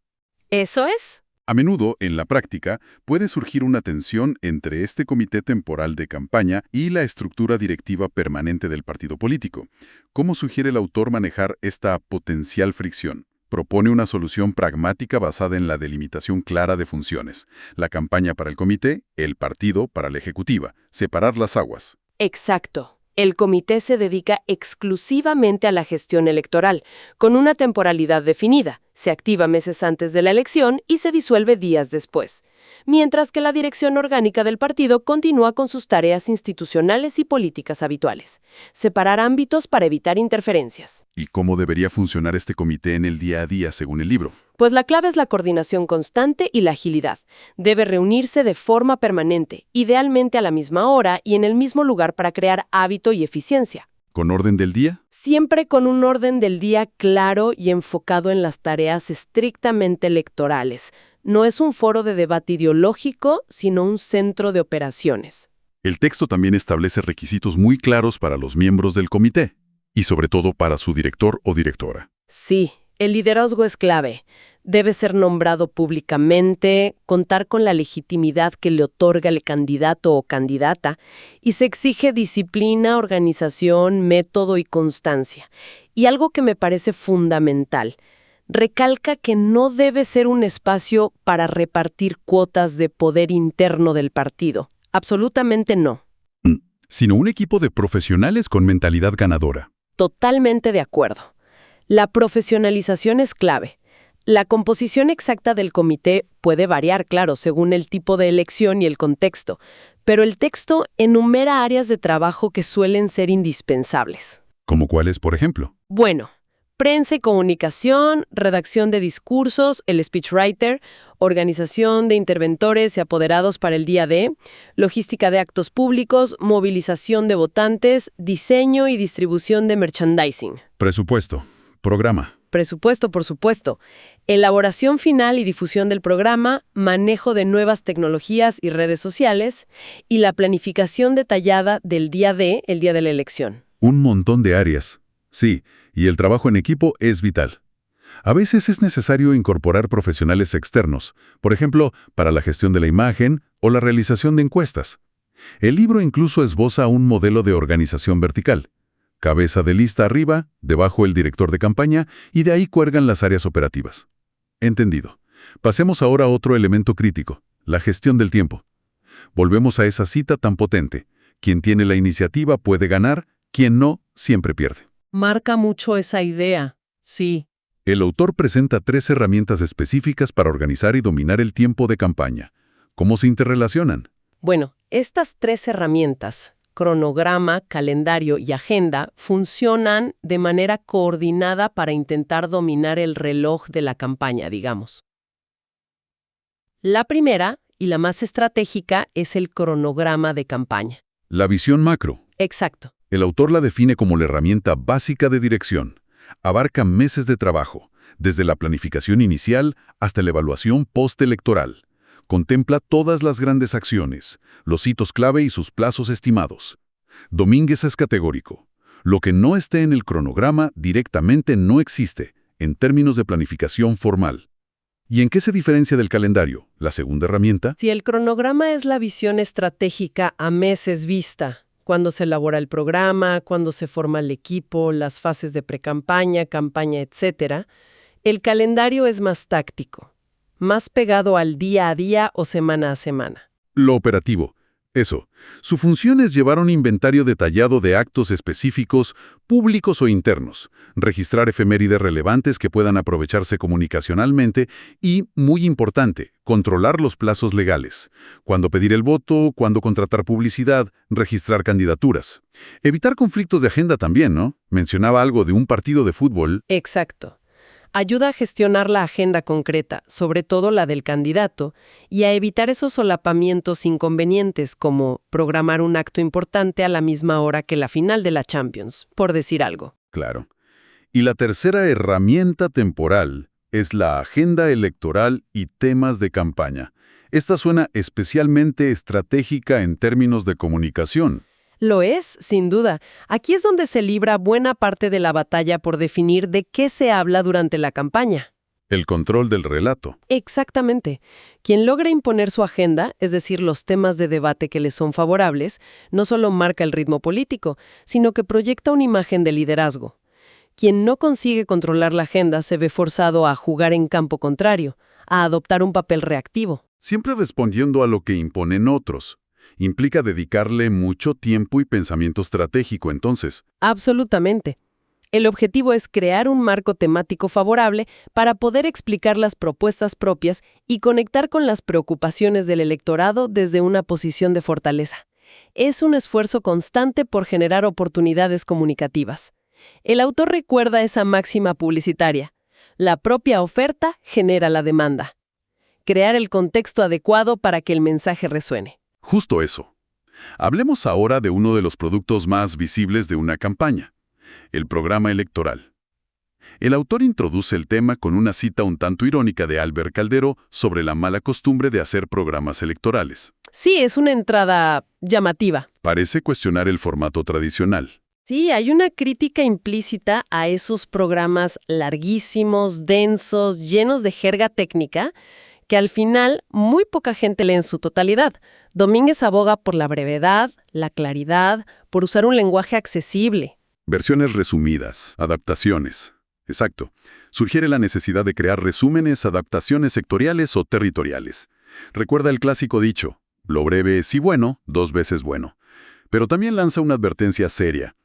¿Eso es? A menudo, en la práctica, puede surgir una tensión entre este comité temporal de campaña y la estructura directiva permanente del partido político. ¿Cómo sugiere el autor manejar esta potencial fricción? Propone una solución pragmática basada en la delimitación clara de funciones. La campaña para el comité, el partido para la ejecutiva. Separar las aguas. Exacto. El comité se dedica exclusivamente a la gestión electoral, con una temporalidad definida. Se activa meses antes de la elección y se disuelve días después. Mientras que la dirección orgánica del partido continúa con sus tareas institucionales y políticas habituales. Separar ámbitos para evitar interferencias. ¿Y cómo debería funcionar este comité en el día a día según el libro? Pues la clave es la coordinación constante y la agilidad. Debe reunirse de forma permanente, idealmente a la misma hora y en el mismo lugar para crear hábito y eficiencia. ¿Con orden del día? Siempre con un orden del día claro y enfocado en las tareas estrictamente electorales. No es un foro de debate ideológico, sino un centro de operaciones. El texto también establece requisitos muy claros para los miembros del comité, y sobre todo para su director o directora. Sí, el liderazgo es clave. Debe ser nombrado públicamente, contar con la legitimidad que le otorga el candidato o candidata, y se exige disciplina, organización, método y constancia. Y algo que me parece fundamental, recalca que no debe ser un espacio para repartir cuotas de poder interno del partido. Absolutamente no. Sino un equipo de profesionales con mentalidad ganadora. Totalmente de acuerdo. La profesionalización es clave. La composición exacta del comité puede variar, claro, según el tipo de elección y el contexto, pero el texto enumera áreas de trabajo que suelen ser indispensables. ¿Como cuáles, por ejemplo? Bueno, prensa y comunicación, redacción de discursos, el speechwriter, organización de interventores y apoderados para el día D, logística de actos públicos, movilización de votantes, diseño y distribución de merchandising. Presupuesto. Programa. Presupuesto, por supuesto. Elaboración final y difusión del programa, manejo de nuevas tecnologías y redes sociales, y la planificación detallada del día D, el día de la elección. Un montón de áreas. Sí, y el trabajo en equipo es vital. A veces es necesario incorporar profesionales externos, por ejemplo, para la gestión de la imagen o la realización de encuestas. El libro incluso esboza un modelo de organización vertical. Cabeza de lista arriba, debajo el director de campaña y de ahí cuelgan las áreas operativas. Entendido. Pasemos ahora a otro elemento crítico, la gestión del tiempo. Volvemos a esa cita tan potente. Quien tiene la iniciativa puede ganar, quien no, siempre pierde. Marca mucho esa idea, sí. El autor presenta 3 herramientas específicas para organizar y dominar el tiempo de campaña. ¿Cómo se interrelacionan? Bueno, estas 3 herramientas, cronograma, calendario y agenda, funcionan de manera coordinada para intentar dominar el reloj de la campaña, digamos. La primera, y la más estratégica, es el cronograma de campaña. La visión macro. Exacto. El autor la define como la herramienta básica de dirección. Abarca meses de trabajo, desde la planificación inicial hasta la evaluación postelectoral. Contempla todas las grandes acciones, los hitos clave y sus plazos estimados. Domínguez es categórico. Lo que no esté en el cronograma directamente no existe, en términos de planificación formal. ¿Y en qué se diferencia del calendario, la segunda herramienta? Si el cronograma es la visión estratégica a meses vista, cuando se elabora el programa, cuando se forma el equipo, las fases de precampaña, campaña, etc., el calendario es más táctico, más pegado al día a día o semana a semana. Lo operativo. Eso. Su función es llevar un inventario detallado de actos específicos, públicos o internos, registrar efemérides relevantes que puedan aprovecharse comunicacionalmente y, muy importante, controlar los plazos legales. Cuándo pedir el voto, cuándo contratar publicidad, registrar candidaturas. Evitar conflictos de agenda también, ¿no? Mencionaba algo de un partido de fútbol. Exacto. Ayuda a gestionar la agenda concreta, sobre todo la del candidato, y a evitar esos solapamientos inconvenientes como programar un acto importante a la misma hora que la final de la Champions, por decir algo. Claro. Y la tercera herramienta temporal es la agenda electoral y temas de campaña. Esta suena especialmente estratégica en términos de comunicación. Lo es, sin duda. Aquí es donde se libra buena parte de la batalla por definir de qué se habla durante la campaña. El control del relato. Exactamente. Quien logra imponer su agenda, es decir, los temas de debate que le son favorables, no solo marca el ritmo político, sino que proyecta una imagen de liderazgo. Quien no consigue controlar la agenda se ve forzado a jugar en campo contrario, a adoptar un papel reactivo. Siempre respondiendo a lo que imponen otros. Implica dedicarle mucho tiempo y pensamiento estratégico, entonces. Absolutamente. El objetivo es crear un marco temático favorable para poder explicar las propuestas propias y conectar con las preocupaciones del electorado desde una posición de fortaleza. Es un esfuerzo constante por generar oportunidades comunicativas. El autor recuerda esa máxima publicitaria: la propia oferta genera la demanda. Crear el contexto adecuado para que el mensaje resuene. Justo eso. Hablemos ahora de uno de los productos más visibles de una campaña: el programa electoral. El autor introduce el tema con una cita un tanto irónica de Albert Caldero sobre la mala costumbre de hacer programas electorales. Sí, es una entrada llamativa. Parece cuestionar el formato tradicional. Sí, hay una crítica implícita a esos programas larguísimos, densos, llenos de jerga técnica, que al final muy poca gente lee en su totalidad. Domínguez aboga por la brevedad, la claridad, por usar un lenguaje accesible. Versiones resumidas, adaptaciones. Exacto. Sugiere la necesidad de crear resúmenes, adaptaciones sectoriales o territoriales. Recuerda el clásico dicho: lo breve es y bueno, 2 veces bueno. Pero también lanza una advertencia seria.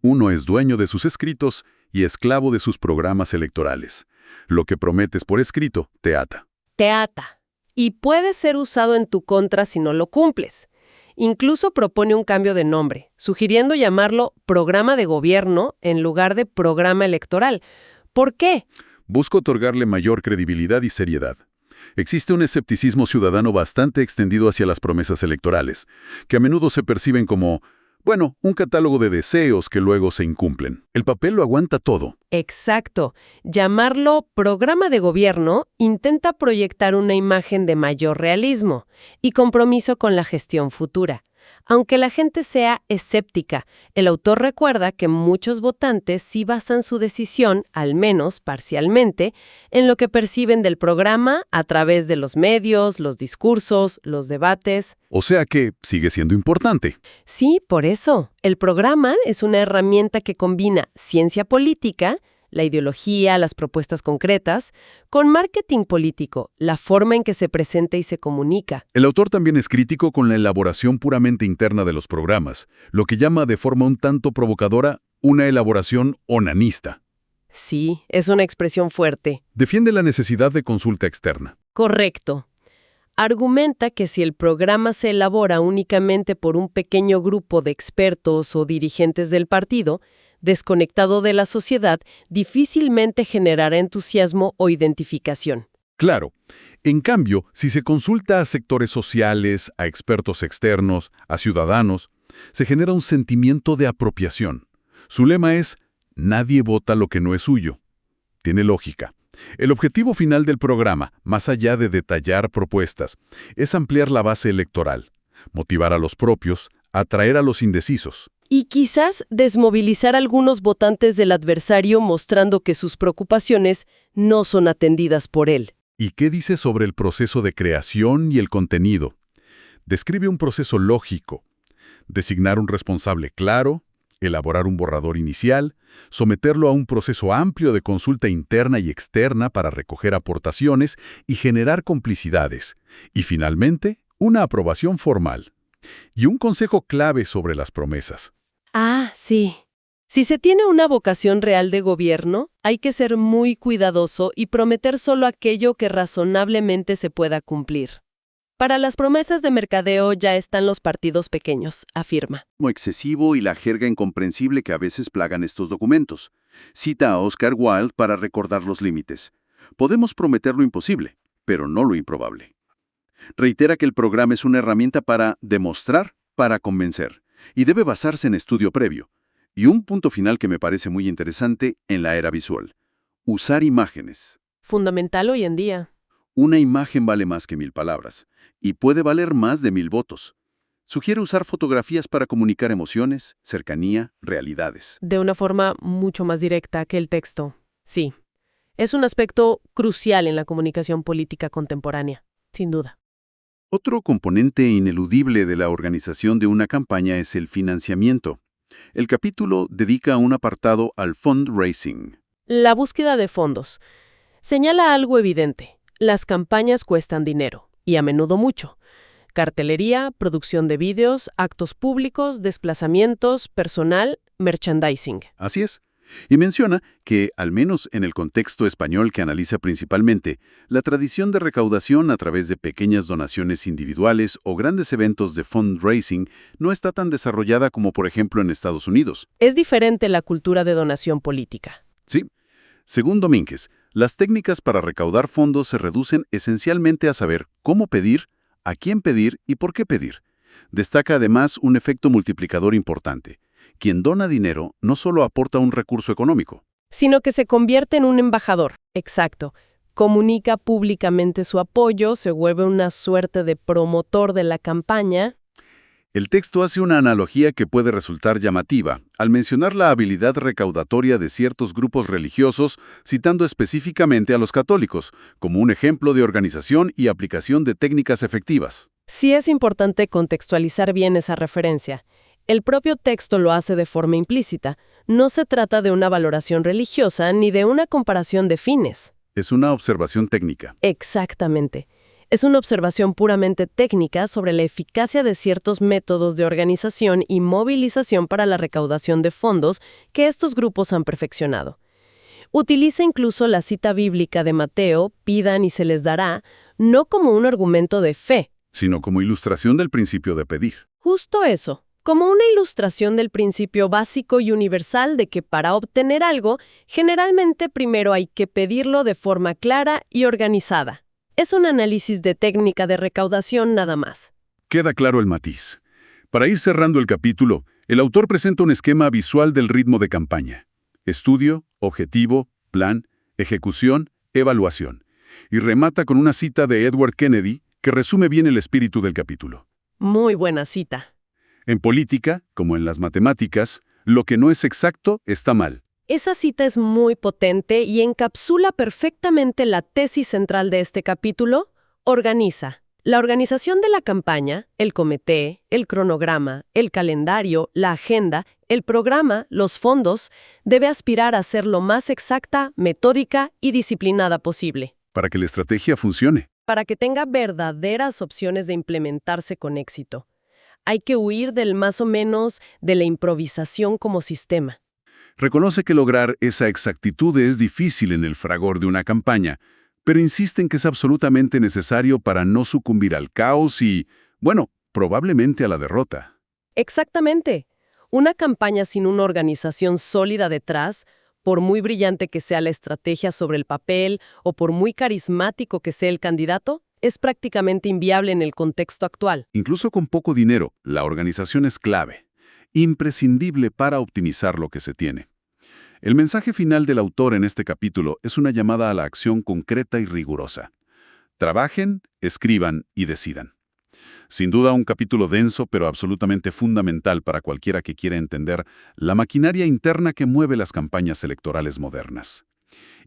Uno es dueño de sus escritos y esclavo de sus programas electorales. Lo que prometes por escrito te ata. Te ata. Y puede ser usado en tu contra si no lo cumples. Incluso propone un cambio de nombre, sugiriendo llamarlo programa de gobierno en lugar de programa electoral. ¿Por qué? Busca otorgarle mayor credibilidad y seriedad. Existe un escepticismo ciudadano bastante extendido hacia las promesas electorales, que a menudo se perciben como, bueno, un catálogo de deseos que luego se incumplen. El papel lo aguanta todo. Exacto. Llamarlo programa de gobierno intenta proyectar una imagen de mayor realismo y compromiso con la gestión futura. Aunque la gente sea escéptica, el autor recuerda que muchos votantes sí basan su decisión, al menos parcialmente, en lo que perciben del programa a través de los medios, los discursos, los debates. O sea que sigue siendo importante. Sí, por eso. El programa es una herramienta que combina ciencia política, la ideología, las propuestas concretas, con marketing político, la forma en que se presenta y se comunica. El autor también es crítico con la elaboración puramente interna de los programas, lo que llama de forma un tanto provocadora una elaboración onanista. Sí, es una expresión fuerte. Defiende la necesidad de consulta externa. Correcto. Argumenta que si el programa se elabora únicamente por un pequeño grupo de expertos o dirigentes del partido, desconectado de la sociedad, difícilmente generará entusiasmo o identificación. Claro. En cambio, si se consulta a sectores sociales, a expertos externos, a ciudadanos, se genera un sentimiento de apropiación. Su lema es: nadie vota lo que no es suyo. Tiene lógica. El objetivo final del programa, más allá de detallar propuestas, es ampliar la base electoral, motivar a los propios, atraer a los indecisos. Y quizás desmovilizar a algunos votantes del adversario mostrando que sus preocupaciones no son atendidas por él. ¿Y qué dice sobre el proceso de creación y el contenido? Describe un proceso lógico: designar un responsable claro, elaborar un borrador inicial, someterlo a un proceso amplio de consulta interna y externa para recoger aportaciones y generar complicidades, y finalmente, una aprobación formal. Y un consejo clave sobre las promesas. Ah, sí. Si se tiene una vocación real de gobierno, hay que ser muy cuidadoso y prometer solo aquello que razonablemente se pueda cumplir. Para las promesas de mercadeo ya están los partidos pequeños, afirma. Excesivo y la jerga incomprensible que a veces plagan estos documentos. Cita a Oscar Wilde para recordar los límites. Podemos prometer lo imposible, pero no lo improbable. Reitera que el programa es una herramienta para demostrar, para convencer, y debe basarse en estudio previo. Y un punto final que me parece muy interesante en la era visual: usar imágenes. Fundamental hoy en día. Una imagen vale más que 1000 palabras, y puede valer más de 1000 votos. Sugiere usar fotografías para comunicar emociones, cercanía, realidades. De una forma mucho más directa que el texto. Sí. Es un aspecto crucial en la comunicación política contemporánea, sin duda. Otro componente ineludible de la organización de una campaña es el financiamiento. El capítulo dedica un apartado al fundraising. La búsqueda de fondos. Señala algo evidente. Las campañas cuestan dinero, y a menudo mucho. Cartelería, producción de vídeos, actos públicos, desplazamientos, personal, merchandising. Así es. Y menciona que, al menos en el contexto español que analiza principalmente, la tradición de recaudación a través de pequeñas donaciones individuales o grandes eventos de fundraising no está tan desarrollada como, por ejemplo, en Estados Unidos. Es diferente la cultura de donación política. Sí. Según Domínguez, las técnicas para recaudar fondos se reducen esencialmente a saber cómo pedir, a quién pedir y por qué pedir. Destaca además un efecto multiplicador importante. Quien dona dinero no solo aporta un recurso económico, Sino que se convierte en un embajador. Exacto. Comunica públicamente su apoyo, se vuelve una suerte de promotor de la campaña. El texto hace una analogía que puede resultar llamativa, al mencionar la habilidad recaudatoria de ciertos grupos religiosos, citando específicamente a los católicos, como un ejemplo de organización y aplicación de técnicas efectivas. Sí es importante contextualizar bien esa referencia. El propio texto lo hace de forma implícita. No se trata de una valoración religiosa ni de una comparación de fines. Es una observación técnica. Exactamente. Es una observación puramente técnica sobre la eficacia de ciertos métodos de organización y movilización para la recaudación de fondos que estos grupos han perfeccionado. Utiliza incluso la cita bíblica de Mateo, pidan y se les dará, no como un argumento de fe. Sino como ilustración del principio de pedir. Justo eso, como una ilustración del principio básico y universal de que para obtener algo, generalmente primero hay que pedirlo de forma clara y organizada. Es un análisis de técnica de recaudación nada más. Queda claro el matiz. Para ir cerrando el capítulo, el autor presenta un esquema visual del ritmo de campaña. Estudio, objetivo, plan, ejecución, evaluación. Y remata con una cita de Edward Kennedy que resume bien el espíritu del capítulo. Muy buena cita. En política, como en las matemáticas, lo que no es exacto está mal. Esa cita es muy potente y encapsula perfectamente la tesis central de este capítulo. Organiza. La organización de la campaña, el comité, el cronograma, el calendario, la agenda, el programa, los fondos, debe aspirar a ser lo más exacta, metódica y disciplinada posible. Para que la estrategia funcione. Para que tenga verdaderas opciones de implementarse con éxito. Hay que huir del más o menos de la improvisación como sistema. Reconoce que lograr esa exactitud es difícil en el fragor de una campaña, pero insiste en que es absolutamente necesario para no sucumbir al caos y, bueno, probablemente a la derrota. Exactamente. Una campaña sin una organización sólida detrás, por muy brillante que sea la estrategia sobre el papel o por muy carismático que sea el candidato, es prácticamente inviable en el contexto actual. Incluso con poco dinero, la organización es clave, imprescindible para optimizar lo que se tiene. El mensaje final del autor en este capítulo es una llamada a la acción concreta y rigurosa. Trabajen, escriban y decidan. Sin duda un capítulo denso pero absolutamente fundamental para cualquiera que quiera entender la maquinaria interna que mueve las campañas electorales modernas.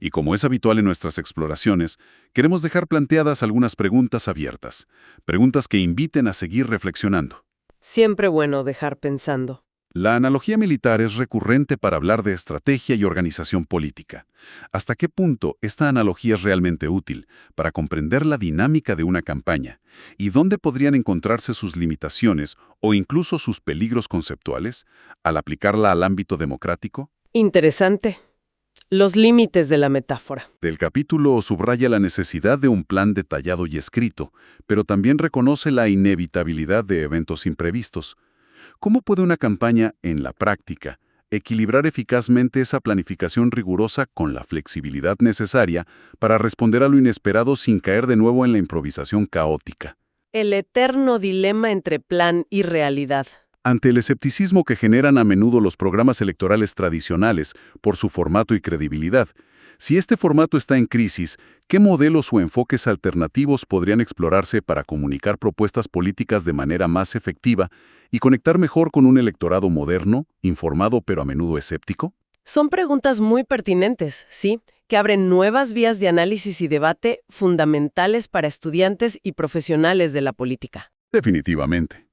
Y como es habitual en nuestras exploraciones, queremos dejar planteadas algunas preguntas abiertas, preguntas que inviten a seguir reflexionando. Siempre bueno dejar pensando. La analogía militar es recurrente para hablar de estrategia y organización política. ¿Hasta qué punto esta analogía es realmente útil para comprender la dinámica de una campaña? ¿Y dónde podrían encontrarse sus limitaciones o incluso sus peligros conceptuales al aplicarla al ámbito democrático? Interesante. Los límites de la metáfora. Del capítulo subraya la necesidad de un plan detallado y escrito, pero también reconoce la inevitabilidad de eventos imprevistos. ¿Cómo puede una campaña, en la práctica, equilibrar eficazmente esa planificación rigurosa con la flexibilidad necesaria para responder a lo inesperado sin caer de nuevo en la improvisación caótica? El eterno dilema entre plan y realidad. Ante el escepticismo que generan a menudo los programas electorales tradicionales por su formato y credibilidad, si este formato está en crisis, ¿qué modelos o enfoques alternativos podrían explorarse para comunicar propuestas políticas de manera más efectiva y conectar mejor con un electorado moderno, informado pero a menudo escéptico? Son preguntas muy pertinentes, sí, que abren nuevas vías de análisis y debate fundamentales para estudiantes y profesionales de la política. Definitivamente.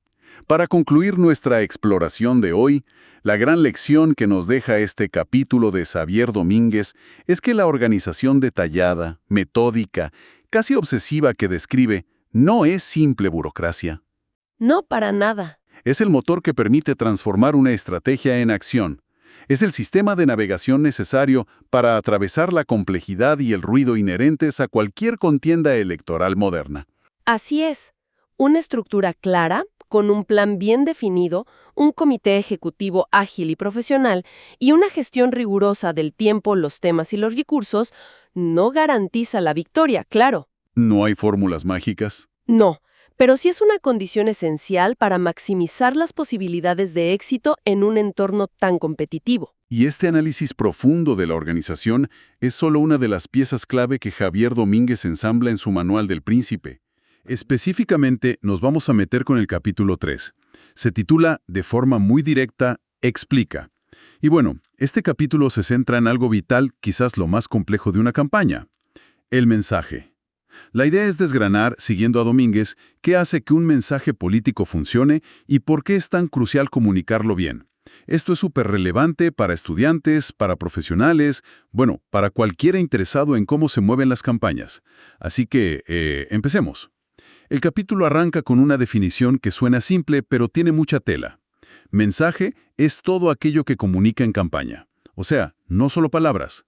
Para concluir nuestra exploración de hoy, la gran lección que nos deja este capítulo de Xavier Domínguez es que la organización detallada, metódica, casi obsesiva que describe no es simple burocracia. No, para nada. Es el motor que permite transformar una estrategia en acción. Es el sistema de navegación necesario para atravesar la complejidad y el ruido inherentes a cualquier contienda electoral moderna. Así es. Una estructura clara, con un plan bien definido, un comité ejecutivo ágil y profesional y una gestión rigurosa del tiempo, los temas y los recursos, no garantiza la victoria, claro. ¿No hay fórmulas mágicas? No, pero sí es una condición esencial para maximizar las posibilidades de éxito en un entorno tan competitivo. Y este análisis profundo de la organización es solo una de las piezas clave que Xavier Domínguez ensambla en su Manual del Príncipe. Específicamente, nos vamos a meter con el capítulo 3. Se titula, de forma muy directa, Explica. Y bueno, este capítulo se centra en algo vital, quizás lo más complejo de una campaña: el mensaje. La idea es desgranar, siguiendo a Domínguez, qué hace que un mensaje político funcione y por qué es tan crucial comunicarlo bien. Esto es súper relevante para estudiantes, para profesionales, bueno, para cualquiera interesado en cómo se mueven las campañas. Así que, empecemos. El capítulo arranca con una definición que suena simple, pero tiene mucha tela. Mensaje es todo aquello que comunica en campaña. O sea, no solo palabras.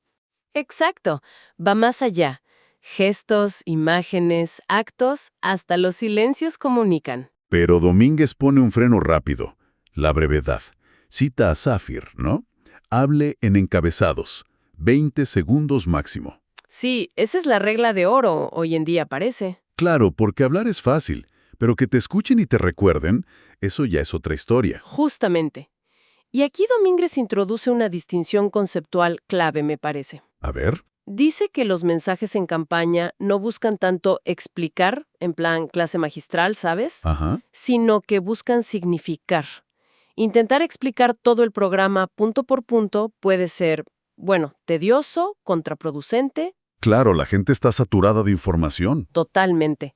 Exacto, va más allá. Gestos, imágenes, actos, hasta los silencios comunican. Pero Domínguez pone un freno rápido. La brevedad. Cita a Safir, ¿no? Hable en encabezados. 20 segundos máximo. Sí, esa es la regla de oro, hoy en día parece. Claro, porque hablar es fácil, pero que te escuchen y te recuerden, eso ya es otra historia. Justamente. Y aquí Domínguez introduce una distinción conceptual clave, me parece. A ver. Dice que los mensajes en campaña no buscan tanto explicar, en plan clase magistral, ¿sabes? Ajá. Sino que buscan significar. Intentar explicar todo el programa punto por punto puede ser, bueno, tedioso, contraproducente. Claro, la gente está saturada de información. Totalmente.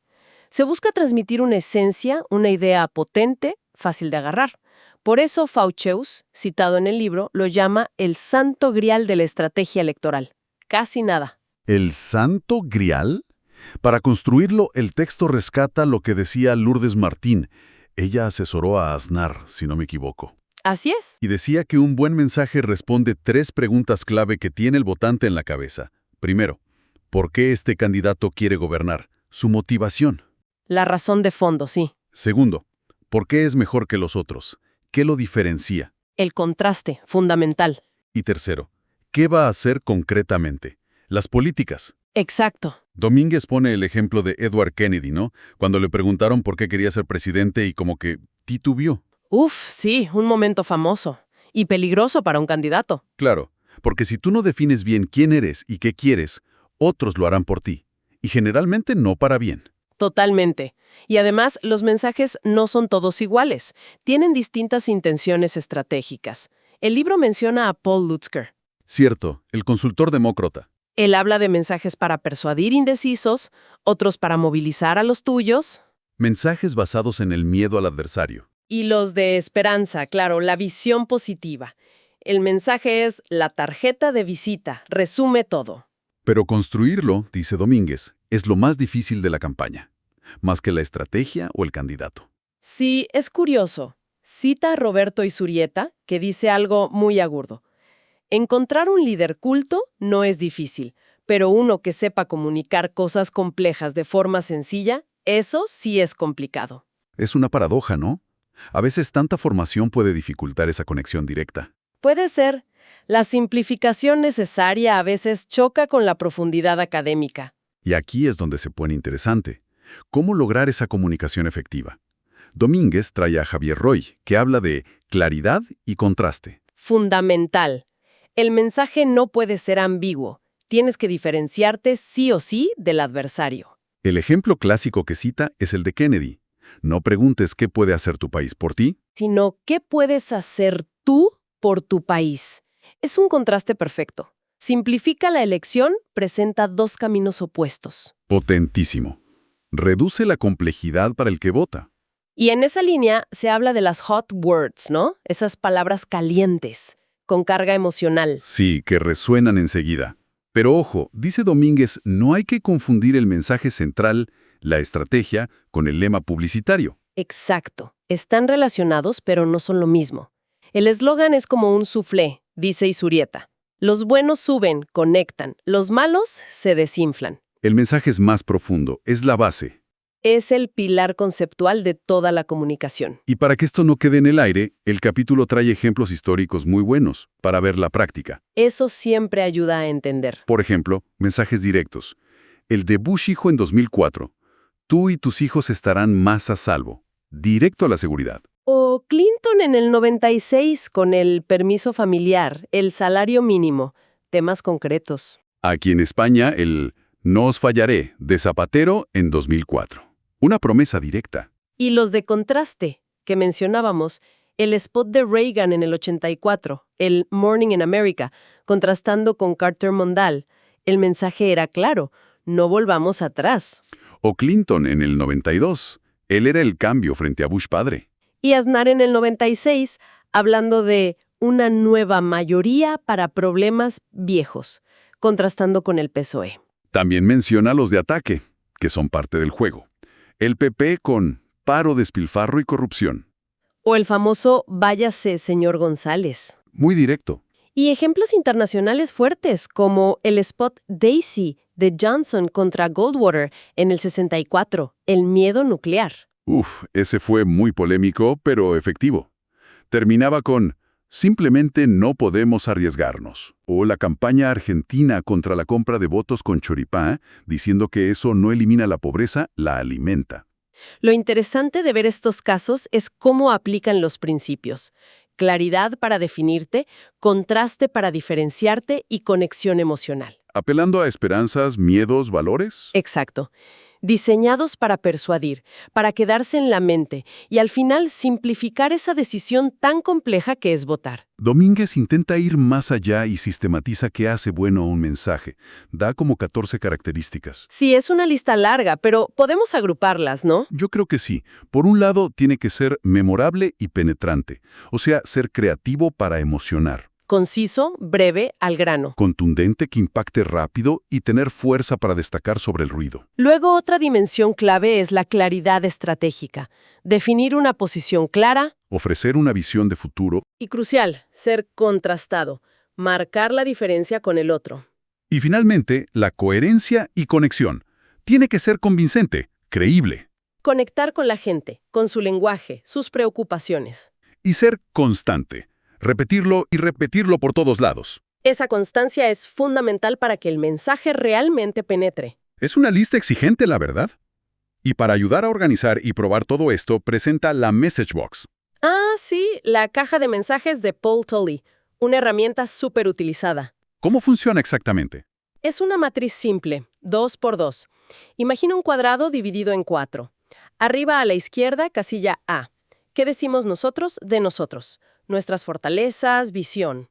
Se busca transmitir una esencia, una idea potente, fácil de agarrar. Por eso Faucheus, citado en el libro, lo llama el santo grial de la estrategia electoral. Casi nada. ¿El santo grial? Para construirlo, el texto rescata lo que decía Lourdes Martín. Ella asesoró a Aznar, si no me equivoco. Así es. Y decía que un buen mensaje responde 3 preguntas clave que tiene el votante en la cabeza. Primero, ¿por qué este candidato quiere gobernar? Su motivación. La razón de fondo, sí. Segundo, ¿por qué es mejor que los otros? ¿Qué lo diferencia? El contraste, fundamental. Y tercero, ¿qué va a hacer concretamente? Las políticas. Exacto. Domínguez pone el ejemplo de Edward Kennedy, ¿no? Cuando le preguntaron por qué quería ser presidente y como que titubeó. Uf, sí, un momento famoso. Y peligroso para un candidato. Claro, porque si tú no defines bien quién eres y qué quieres, otros lo harán por ti. Y generalmente no para bien. Totalmente. Y además, los mensajes no son todos iguales. Tienen distintas intenciones estratégicas. El libro menciona a Paul Lutzker. Cierto, el consultor demócrata. Él habla de mensajes para persuadir indecisos, otros para movilizar a los tuyos. Mensajes basados en el miedo al adversario. Y los de esperanza, claro, la visión positiva. El mensaje es la tarjeta de visita, resume todo. Pero construirlo, dice Domínguez, es lo más difícil de la campaña, más que la estrategia o el candidato. Sí, es curioso. Cita a Roberto Isurieta, que dice algo muy agudo. Encontrar un líder culto no es difícil, pero uno que sepa comunicar cosas complejas de forma sencilla, eso sí es complicado. Es una paradoja, ¿no? A veces tanta formación puede dificultar esa conexión directa. Puede ser. La simplificación necesaria a veces choca con la profundidad académica. Y aquí es donde se pone interesante. ¿Cómo lograr esa comunicación efectiva? Domínguez trae a Javier Roy, que habla de claridad y contraste. Fundamental. El mensaje no puede ser ambiguo. Tienes que diferenciarte sí o sí del adversario. El ejemplo clásico que cita es el de Kennedy. No preguntes qué puede hacer tu país por ti, Sino, ¿qué puedes hacer tú por tu país? Es un contraste perfecto. Simplifica la elección, presenta dos caminos opuestos. potentísimo. Reduce la complejidad para el que vota. Y en esa línea se habla de las hot words, ¿no? Esas palabras calientes, con carga emocional. Sí, que resuenan enseguida. Pero ojo, dice Domínguez, no hay que confundir el mensaje central, la estrategia, con el lema publicitario. Exacto. Están relacionados, pero no son lo mismo. El eslogan es como un soufflé, dice Isurieta. Los buenos suben, conectan. Los malos se desinflan. El mensaje es más profundo, es la base. Es el pilar conceptual de toda la comunicación. Y para que esto no quede en el aire, el capítulo trae ejemplos históricos muy buenos para ver la práctica. Eso siempre ayuda a entender. Por ejemplo, mensajes directos. El de Bush hijo en 2004. Tú y tus hijos estarán más a salvo. Directo a la seguridad. O Clinton en el 96 con el permiso familiar, el salario mínimo, temas concretos. Aquí en España, el no os fallaré de Zapatero en 2004. Una promesa directa. Y los de contraste, que mencionábamos, el spot de Reagan en el 84, el Morning in America, contrastando con Carter Mondale. El mensaje era claro, no volvamos atrás. O Clinton en el 92. Él era el cambio frente a Bush padre. Y Aznar en el 96, hablando de una nueva mayoría para problemas viejos, contrastando con el PSOE. También menciona los de ataque, que son parte del juego. El PP con paro, despilfarro y corrupción. O el famoso váyase, señor González. Muy directo. Y ejemplos internacionales fuertes, como el spot Daisy de Johnson contra Goldwater en el 64, el miedo nuclear. Ese fue muy polémico, pero efectivo. Terminaba con simplemente no podemos arriesgarnos. O la campaña argentina contra la compra de votos con choripán, diciendo que eso no elimina la pobreza, la alimenta. Lo interesante de ver estos casos es cómo aplican los principios. Claridad para definirte, contraste para diferenciarte y conexión emocional. Apelando a esperanzas, miedos, valores. Exacto. Diseñados para persuadir, para quedarse en la mente y al final simplificar esa decisión tan compleja que es votar. Domínguez intenta ir más allá y sistematiza qué hace bueno a un mensaje. Da como 14 características. Sí, es una lista larga, pero podemos agruparlas, ¿no? Yo creo que sí. Por un lado, tiene que ser memorable y penetrante, o sea, ser creativo para emocionar. Conciso, breve, al grano. Contundente, que impacte rápido y tener fuerza para destacar sobre el ruido. Luego, otra dimensión clave es la claridad estratégica. Definir una posición clara. Ofrecer una visión de futuro. Y crucial, ser contrastado. Marcar la diferencia con el otro. Y finalmente, la coherencia y conexión. Tiene que ser convincente, creíble. Conectar con la gente, con su lenguaje, sus preocupaciones. Y ser constante. Repetirlo y repetirlo por todos lados. Esa constancia es fundamental para que el mensaje realmente penetre. Es una lista exigente, la verdad. Y para ayudar a organizar y probar todo esto, presenta la Message Box. Ah, sí, la caja de mensajes de Paul Tully, una herramienta súper utilizada. ¿Cómo funciona exactamente? Es una matriz simple, 2x2. Imagina un cuadrado dividido en 4. Arriba a la izquierda, casilla A. ¿Qué decimos nosotros de nosotros? Nuestras fortalezas, visión.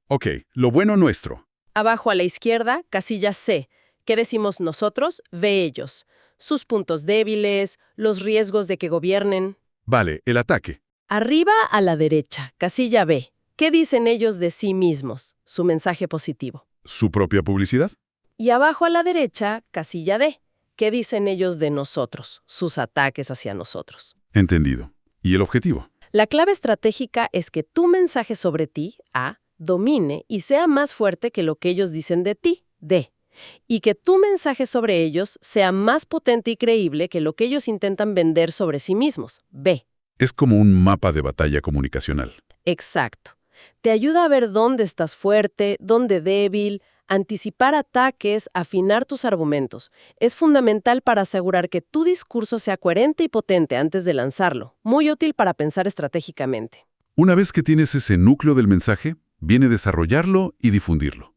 Ok, lo bueno nuestro. Abajo a la izquierda, casilla C. ¿Qué decimos nosotros de ellos? Sus puntos débiles, los riesgos de que gobiernen. Vale, el ataque. Arriba a la derecha, casilla B. ¿Qué dicen ellos de sí mismos? Su mensaje positivo. ¿Su propia publicidad? Y abajo a la derecha, casilla D. ¿Qué dicen ellos de nosotros? Sus ataques hacia nosotros. Entendido. ¿Y el objetivo? La clave estratégica es que tu mensaje sobre ti, A, domine y sea más fuerte que lo que ellos dicen de ti, D. Y que tu mensaje sobre ellos sea más potente y creíble que lo que ellos intentan vender sobre sí mismos, B. Es como un mapa de batalla comunicacional. Exacto. Te ayuda a ver dónde estás fuerte, dónde débil, anticipar ataques, afinar tus argumentos. Es fundamental para asegurar que tu discurso sea coherente y potente antes de lanzarlo. Muy útil para pensar estratégicamente. Una vez que tienes ese núcleo del mensaje, viene desarrollarlo y difundirlo.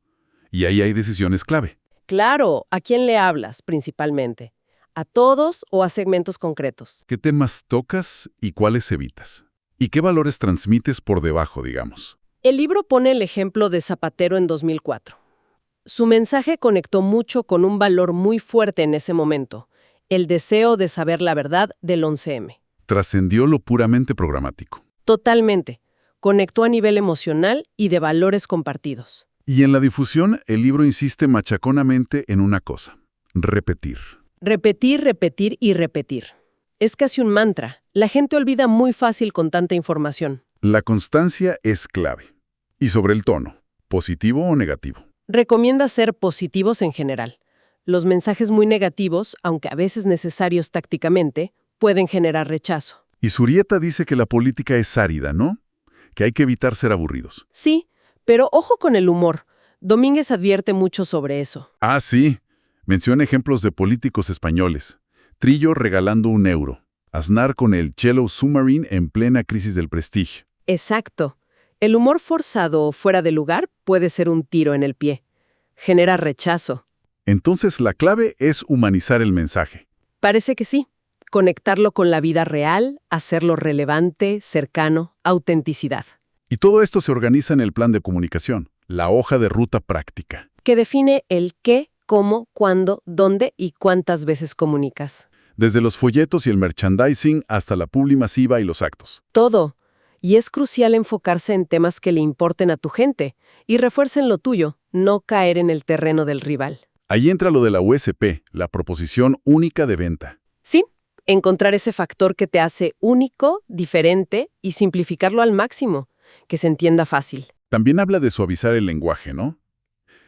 Y ahí hay decisiones clave. Claro, ¿a quién le hablas principalmente? ¿A todos o a segmentos concretos? ¿Qué temas tocas y cuáles evitas? ¿Y qué valores transmites por debajo, digamos? El libro pone el ejemplo de Zapatero en 2004. Su mensaje conectó mucho con un valor muy fuerte en ese momento, el deseo de saber la verdad del 11M. Trascendió lo puramente programático. Totalmente. Conectó a nivel emocional y de valores compartidos. Y en la difusión, el libro insiste machaconamente en una cosa: repetir. Repetir, repetir y repetir. Es casi un mantra. La gente olvida muy fácil con tanta información. La constancia es clave. Y sobre el tono, ¿positivo o negativo? Recomienda ser positivos en general. Los mensajes muy negativos, aunque a veces necesarios tácticamente, pueden generar rechazo. Y Zurieta dice que la política es árida, ¿no? Que hay que evitar ser aburridos. Sí, pero ojo con el humor. Domínguez advierte mucho sobre eso. Ah, sí. Menciona ejemplos de políticos españoles. Trillo regalando €1. Aznar con el Yellow Submarine en plena crisis del Prestige. Exacto. El humor forzado o fuera de lugar puede ser un tiro en el pie. Genera rechazo. Entonces la clave es humanizar el mensaje. Parece que sí. Conectarlo con la vida real, hacerlo relevante, cercano, autenticidad. Y todo esto se organiza en el plan de comunicación, la hoja de ruta práctica. Que define el qué, cómo, cuándo, dónde y cuántas veces comunicas. Desde los folletos y el merchandising hasta la publi masiva y los actos. Todo. Y es crucial enfocarse en temas que le importen a tu gente y refuercen lo tuyo, no caer en el terreno del rival. Ahí entra lo de la USP, la proposición única de venta. Sí, encontrar ese factor que te hace único, diferente y simplificarlo al máximo, que se entienda fácil. También habla de suavizar el lenguaje, ¿no?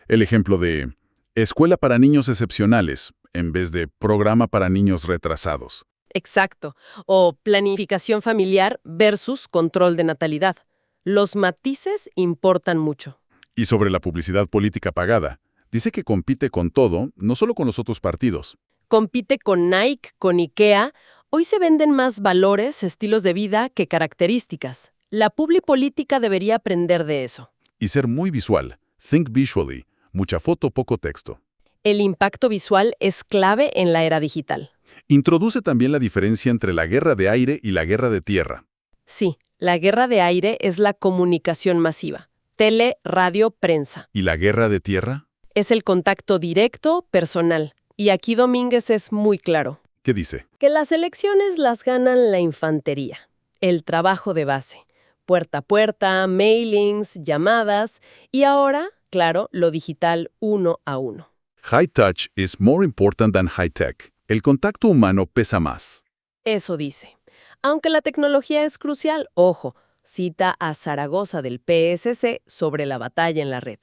El ejemplo de escuela para niños excepcionales en vez de programa para niños retrasados. Exacto. O planificación familiar versus control de natalidad. Los matices importan mucho. Y sobre la publicidad política pagada, dice que compite con todo, no solo con los otros partidos. Compite con Nike, con IKEA. Hoy se venden más valores, estilos de vida que características. La publi política debería aprender de eso. Y ser muy visual. Think visually. Mucha foto, poco texto. El impacto visual es clave en la era digital. Introduce también la diferencia entre la guerra de aire y la guerra de tierra. Sí, la guerra de aire es la comunicación masiva. Tele, radio, prensa. ¿Y la guerra de tierra? Es el contacto directo, personal. Y aquí Domínguez es muy claro. ¿Qué dice? Que las elecciones las ganan la infantería. El trabajo de base. Puerta a puerta, mailings, llamadas. Y ahora, claro, lo digital 1 a 1. High touch is more important than high tech. El contacto humano pesa más. Eso dice. Aunque la tecnología es crucial, ojo, cita a Zaragoza del PSC sobre la batalla en la red.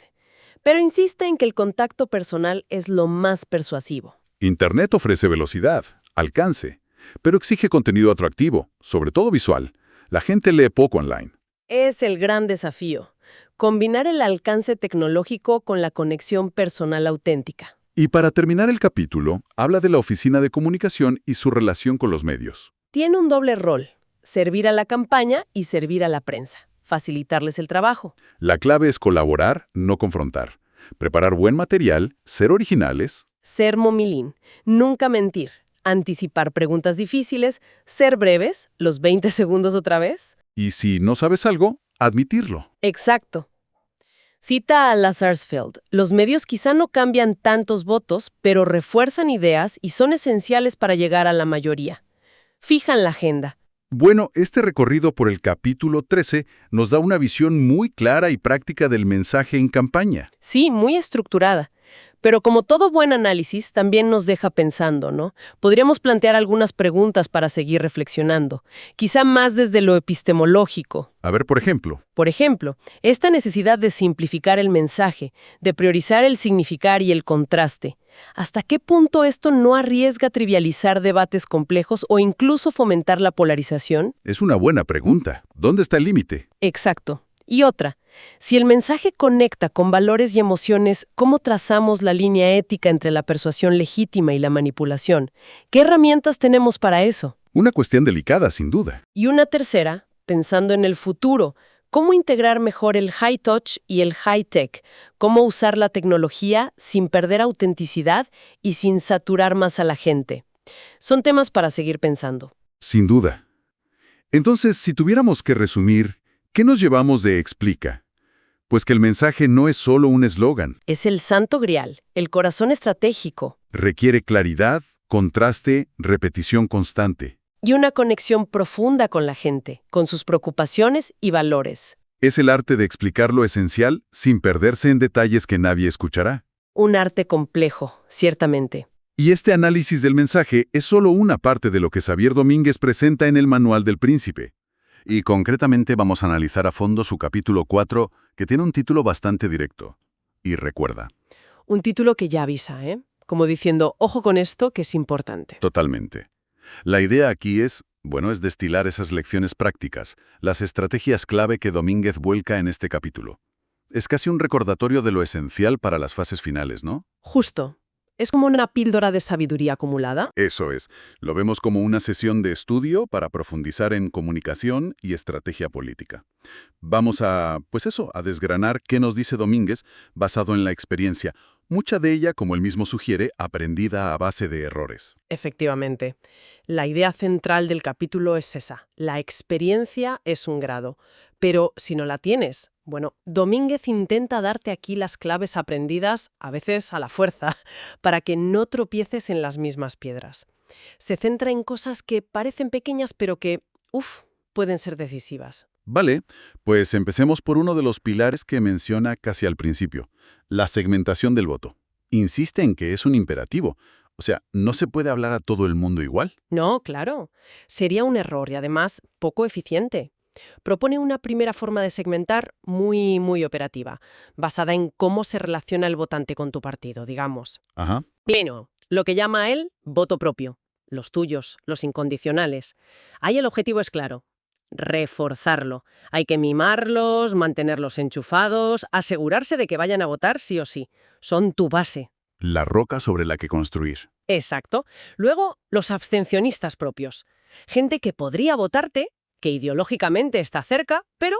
Pero insiste en que el contacto personal es lo más persuasivo. Internet ofrece velocidad, alcance, pero exige contenido atractivo, sobre todo visual. La gente lee poco online. Es el gran desafío. Combinar el alcance tecnológico con la conexión personal auténtica. Y para terminar el capítulo, habla de la oficina de comunicación y su relación con los medios. Tiene un doble rol, servir a la campaña y servir a la prensa, facilitarles el trabajo. La clave es colaborar, no confrontar. Preparar buen material, ser originales. Ser momilín, nunca mentir, anticipar preguntas difíciles, ser breves, los 20 segundos otra vez. Y si no sabes algo, admitirlo. Exacto. Cita a Lazarsfeld. Los medios quizá no cambian tantos votos, pero refuerzan ideas y son esenciales para llegar a la mayoría. Fijan la agenda. Bueno, este recorrido por el capítulo 13 nos da una visión muy clara y práctica del mensaje en campaña. Sí, muy estructurada. Pero como todo buen análisis, también nos deja pensando, ¿no? Podríamos plantear algunas preguntas para seguir reflexionando, quizá más desde lo epistemológico. A ver, por ejemplo. Por ejemplo, esta necesidad de simplificar el mensaje, de priorizar el significar y el contraste. ¿Hasta qué punto esto no arriesga a trivializar debates complejos o incluso fomentar la polarización? Es una buena pregunta. ¿Dónde está el límite? Exacto. Y otra, si el mensaje conecta con valores y emociones, ¿cómo trazamos la línea ética entre la persuasión legítima y la manipulación? ¿Qué herramientas tenemos para eso? Una cuestión delicada, sin duda. Y una tercera, pensando en el futuro, ¿cómo integrar mejor el high touch y el high tech? ¿Cómo usar la tecnología sin perder autenticidad y sin saturar más a la gente? Son temas para seguir pensando. Sin duda. Entonces, si tuviéramos que resumir, ¿qué nos llevamos de Explica? Pues que el mensaje no es solo un eslogan. Es el santo grial, el corazón estratégico. Requiere claridad, contraste, repetición constante. y una conexión profunda con la gente, con sus preocupaciones y valores. Es el arte de explicar lo esencial sin perderse en detalles que nadie escuchará. Un arte complejo, ciertamente. Y este análisis del mensaje es solo una parte de lo que Xavier Domínguez presenta en el Manual del Príncipe. Y concretamente vamos a analizar a fondo su capítulo 4, que tiene un título bastante directo. Y recuerda. Un título que ya avisa, ¿eh? Como diciendo, ojo con esto, que es importante. Totalmente. La idea aquí es destilar esas lecciones prácticas, las estrategias clave que Domínguez vuelca en este capítulo. Es casi un recordatorio de lo esencial para las fases finales, ¿no? Justo. Es como una píldora de sabiduría acumulada. Eso es. Lo vemos como una sesión de estudio para profundizar en comunicación y estrategia política. Vamos a desgranar qué nos dice Domínguez basado en la experiencia, mucha de ella, como él mismo sugiere, aprendida a base de errores. Efectivamente. La idea central del capítulo es esa. La experiencia es un grado. Pero si no la tienes, Domínguez intenta darte aquí las claves aprendidas, a veces a la fuerza, para que no tropieces en las mismas piedras. Se centra en cosas que parecen pequeñas, pero que, pueden ser decisivas. Vale, pues empecemos por uno de los pilares que menciona casi al principio, la segmentación del voto. Insiste en que es un imperativo, o sea, no se puede hablar a todo el mundo igual. No, claro. Sería un error y además poco eficiente. Propone una primera forma de segmentar muy operativa, basada en cómo se relaciona el votante con tu partido, digamos. Ajá. Lo que llama a él voto propio, los tuyos, los incondicionales. Ahí el objetivo es claro, reforzarlo. Hay que mimarlos, mantenerlos enchufados, asegurarse de que vayan a votar sí o sí. Son tu base. La roca sobre la que construir. Exacto. Luego, los abstencionistas propios. Gente que podría votarte, que ideológicamente está cerca, pero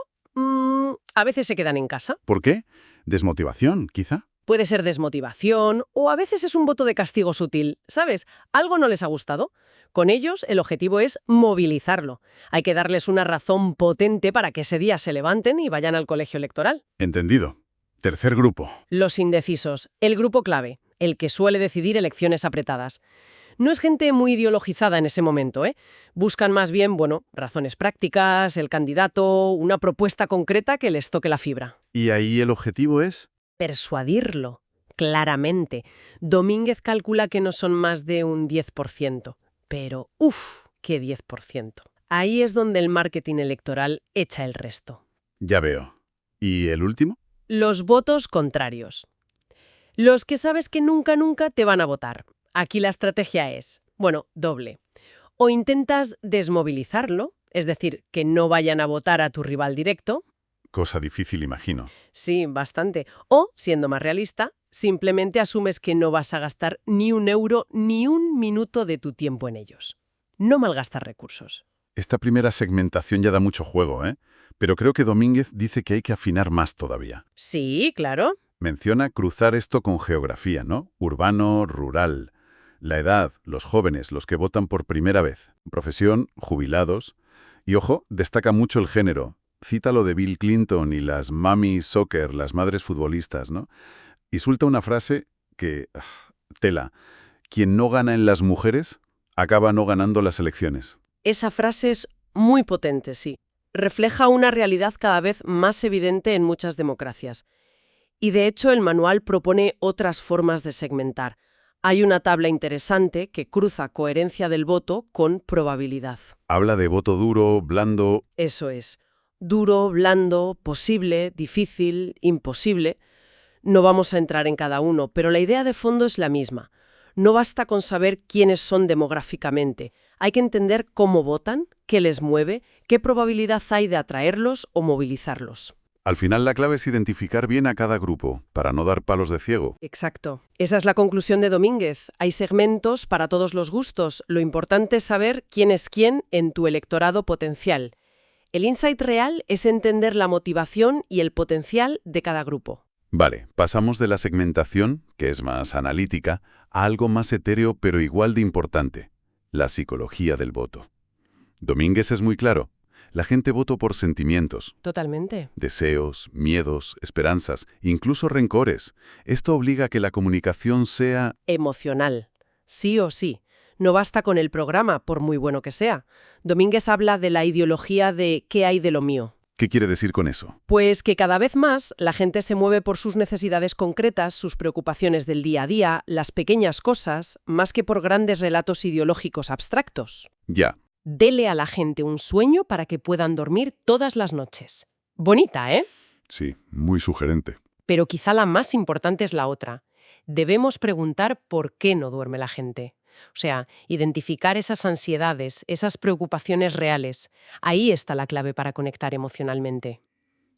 a veces se quedan en casa. ¿Por qué? ¿Desmotivación, quizá? Puede ser desmotivación o a veces es un voto de castigo sutil, ¿sabes? Algo no les ha gustado. Con ellos el objetivo es movilizarlo. Hay que darles una razón potente para que ese día se levanten y vayan al colegio electoral. Entendido. Tercer grupo. Los indecisos, el grupo clave, el que suele decidir elecciones apretadas. No es gente muy ideologizada en ese momento, ¿eh? Buscan más bien, razones prácticas, el candidato, una propuesta concreta que les toque la fibra. ¿Y ahí el objetivo es? Persuadirlo, claramente. Domínguez calcula que no son más de un 10%. Pero, ¿qué 10%? Ahí es donde el marketing electoral echa el resto. Ya veo. ¿Y el último? Los votos contrarios. Los que sabes que nunca te van a votar. Aquí la estrategia es, doble. O intentas desmovilizarlo, es decir, que no vayan a votar a tu rival directo. Cosa difícil, imagino. Sí, bastante. O, siendo más realista, simplemente asumes que no vas a gastar ni un euro ni un minuto de tu tiempo en ellos. No malgastar recursos. Esta primera segmentación ya da mucho juego, ¿eh? Pero creo que Domínguez dice que hay que afinar más todavía. Sí, claro. Menciona cruzar esto con geografía, ¿no? Urbano, rural. La edad, los jóvenes, los que votan por primera vez. Profesión, jubilados. Y ojo, destaca mucho el género. Cita lo de Bill Clinton y las mami soccer, las madres futbolistas, ¿no? Y suelta una frase que... tela. Quien no gana en las mujeres, acaba no ganando las elecciones. Esa frase es muy potente, sí. Refleja una realidad cada vez más evidente en muchas democracias. Y de hecho el manual propone otras formas de segmentar. Hay una tabla interesante que cruza coherencia del voto con probabilidad. Habla de voto duro, blando... Eso es. Duro, blando, posible, difícil, imposible. No vamos a entrar en cada uno, pero la idea de fondo es la misma. No basta con saber quiénes son demográficamente. Hay que entender cómo votan, qué les mueve, qué probabilidad hay de atraerlos o movilizarlos. Al final la clave es identificar bien a cada grupo, para no dar palos de ciego. Exacto. Esa es la conclusión de Domínguez. Hay segmentos para todos los gustos. Lo importante es saber quién es quién en tu electorado potencial. El insight real es entender la motivación y el potencial de cada grupo. Vale, pasamos de la segmentación, que es más analítica, a algo más etéreo pero igual de importante, la psicología del voto. Domínguez es muy claro. La gente vota por sentimientos. Totalmente. Deseos, miedos, esperanzas, incluso rencores. Esto obliga a que la comunicación sea... emocional. Sí o sí. No basta con el programa, por muy bueno que sea. Domínguez habla de la ideología de ¿qué hay de lo mío? ¿Qué quiere decir con eso? Pues que cada vez más la gente se mueve por sus necesidades concretas, sus preocupaciones del día a día, las pequeñas cosas, más que por grandes relatos ideológicos abstractos. Ya. Dele a la gente un sueño para que puedan dormir todas las noches. Bonita, ¿eh? Sí, muy sugerente. Pero quizá la más importante es la otra. Debemos preguntar por qué no duerme la gente. O sea, identificar esas ansiedades, esas preocupaciones reales. Ahí está la clave para conectar emocionalmente.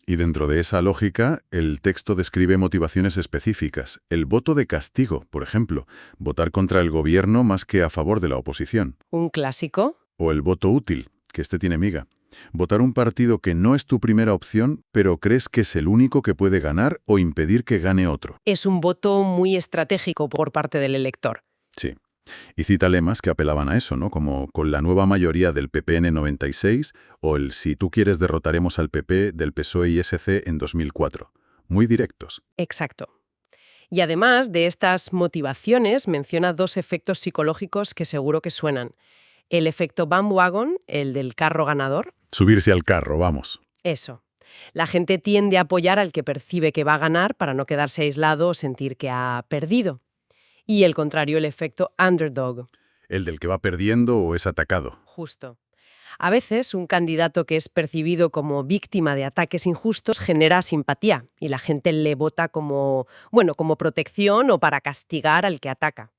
Y dentro de esa lógica, el texto describe motivaciones específicas. El voto de castigo, por ejemplo, votar contra el gobierno más que a favor de la oposición. ¿Un clásico? O el voto útil, que este tiene miga. Votar un partido que no es tu primera opción, pero crees que es el único que puede ganar o impedir que gane otro. Es un voto muy estratégico por parte del elector. Sí. Y cita lemas que apelaban a eso, ¿no? Como con la nueva mayoría del PP en 96 o el si tú quieres derrotaremos al PP del PSOE y SC en 2004. Muy directos. Exacto. Y además de estas motivaciones, menciona dos efectos psicológicos que seguro que suenan. El efecto bandwagon, el del carro ganador. Subirse al carro, vamos. Eso. La gente tiende a apoyar al que percibe que va a ganar para no quedarse aislado o sentir que ha perdido. Y el contrario, el efecto underdog. El del que va perdiendo o es atacado. Justo. A veces, un candidato que es percibido como víctima de ataques injustos genera simpatía y la gente le vota como protección o para castigar al que ataca.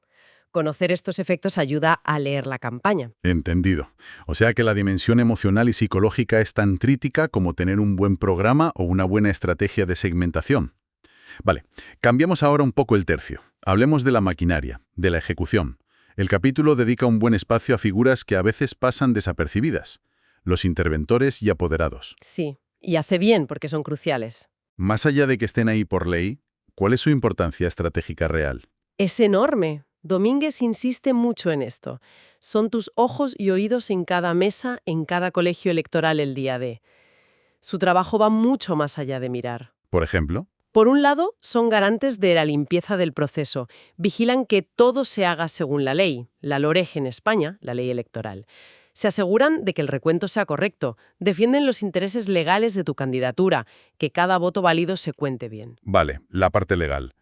Conocer estos efectos ayuda a leer la campaña. Entendido. O sea que la dimensión emocional y psicológica es tan crítica como tener un buen programa o una buena estrategia de segmentación. Vale, cambiamos ahora un poco el tercio. Hablemos de la maquinaria, de la ejecución. El capítulo dedica un buen espacio a figuras que a veces pasan desapercibidas. Los interventores y apoderados. Sí, y hace bien porque son cruciales. Más allá de que estén ahí por ley, ¿cuál es su importancia estratégica real? Es enorme. Domínguez insiste mucho en esto. Son tus ojos y oídos en cada mesa, en cada colegio electoral el día D. Su trabajo va mucho más allá de mirar. Por ejemplo, Por un lado, son garantes de la limpieza del proceso. Vigilan que todo se haga según la ley, la LOREG en España, la ley electoral. Se aseguran de que el recuento sea correcto, defienden los intereses legales de tu candidatura, que cada voto válido se cuente bien. vale, la parte legal.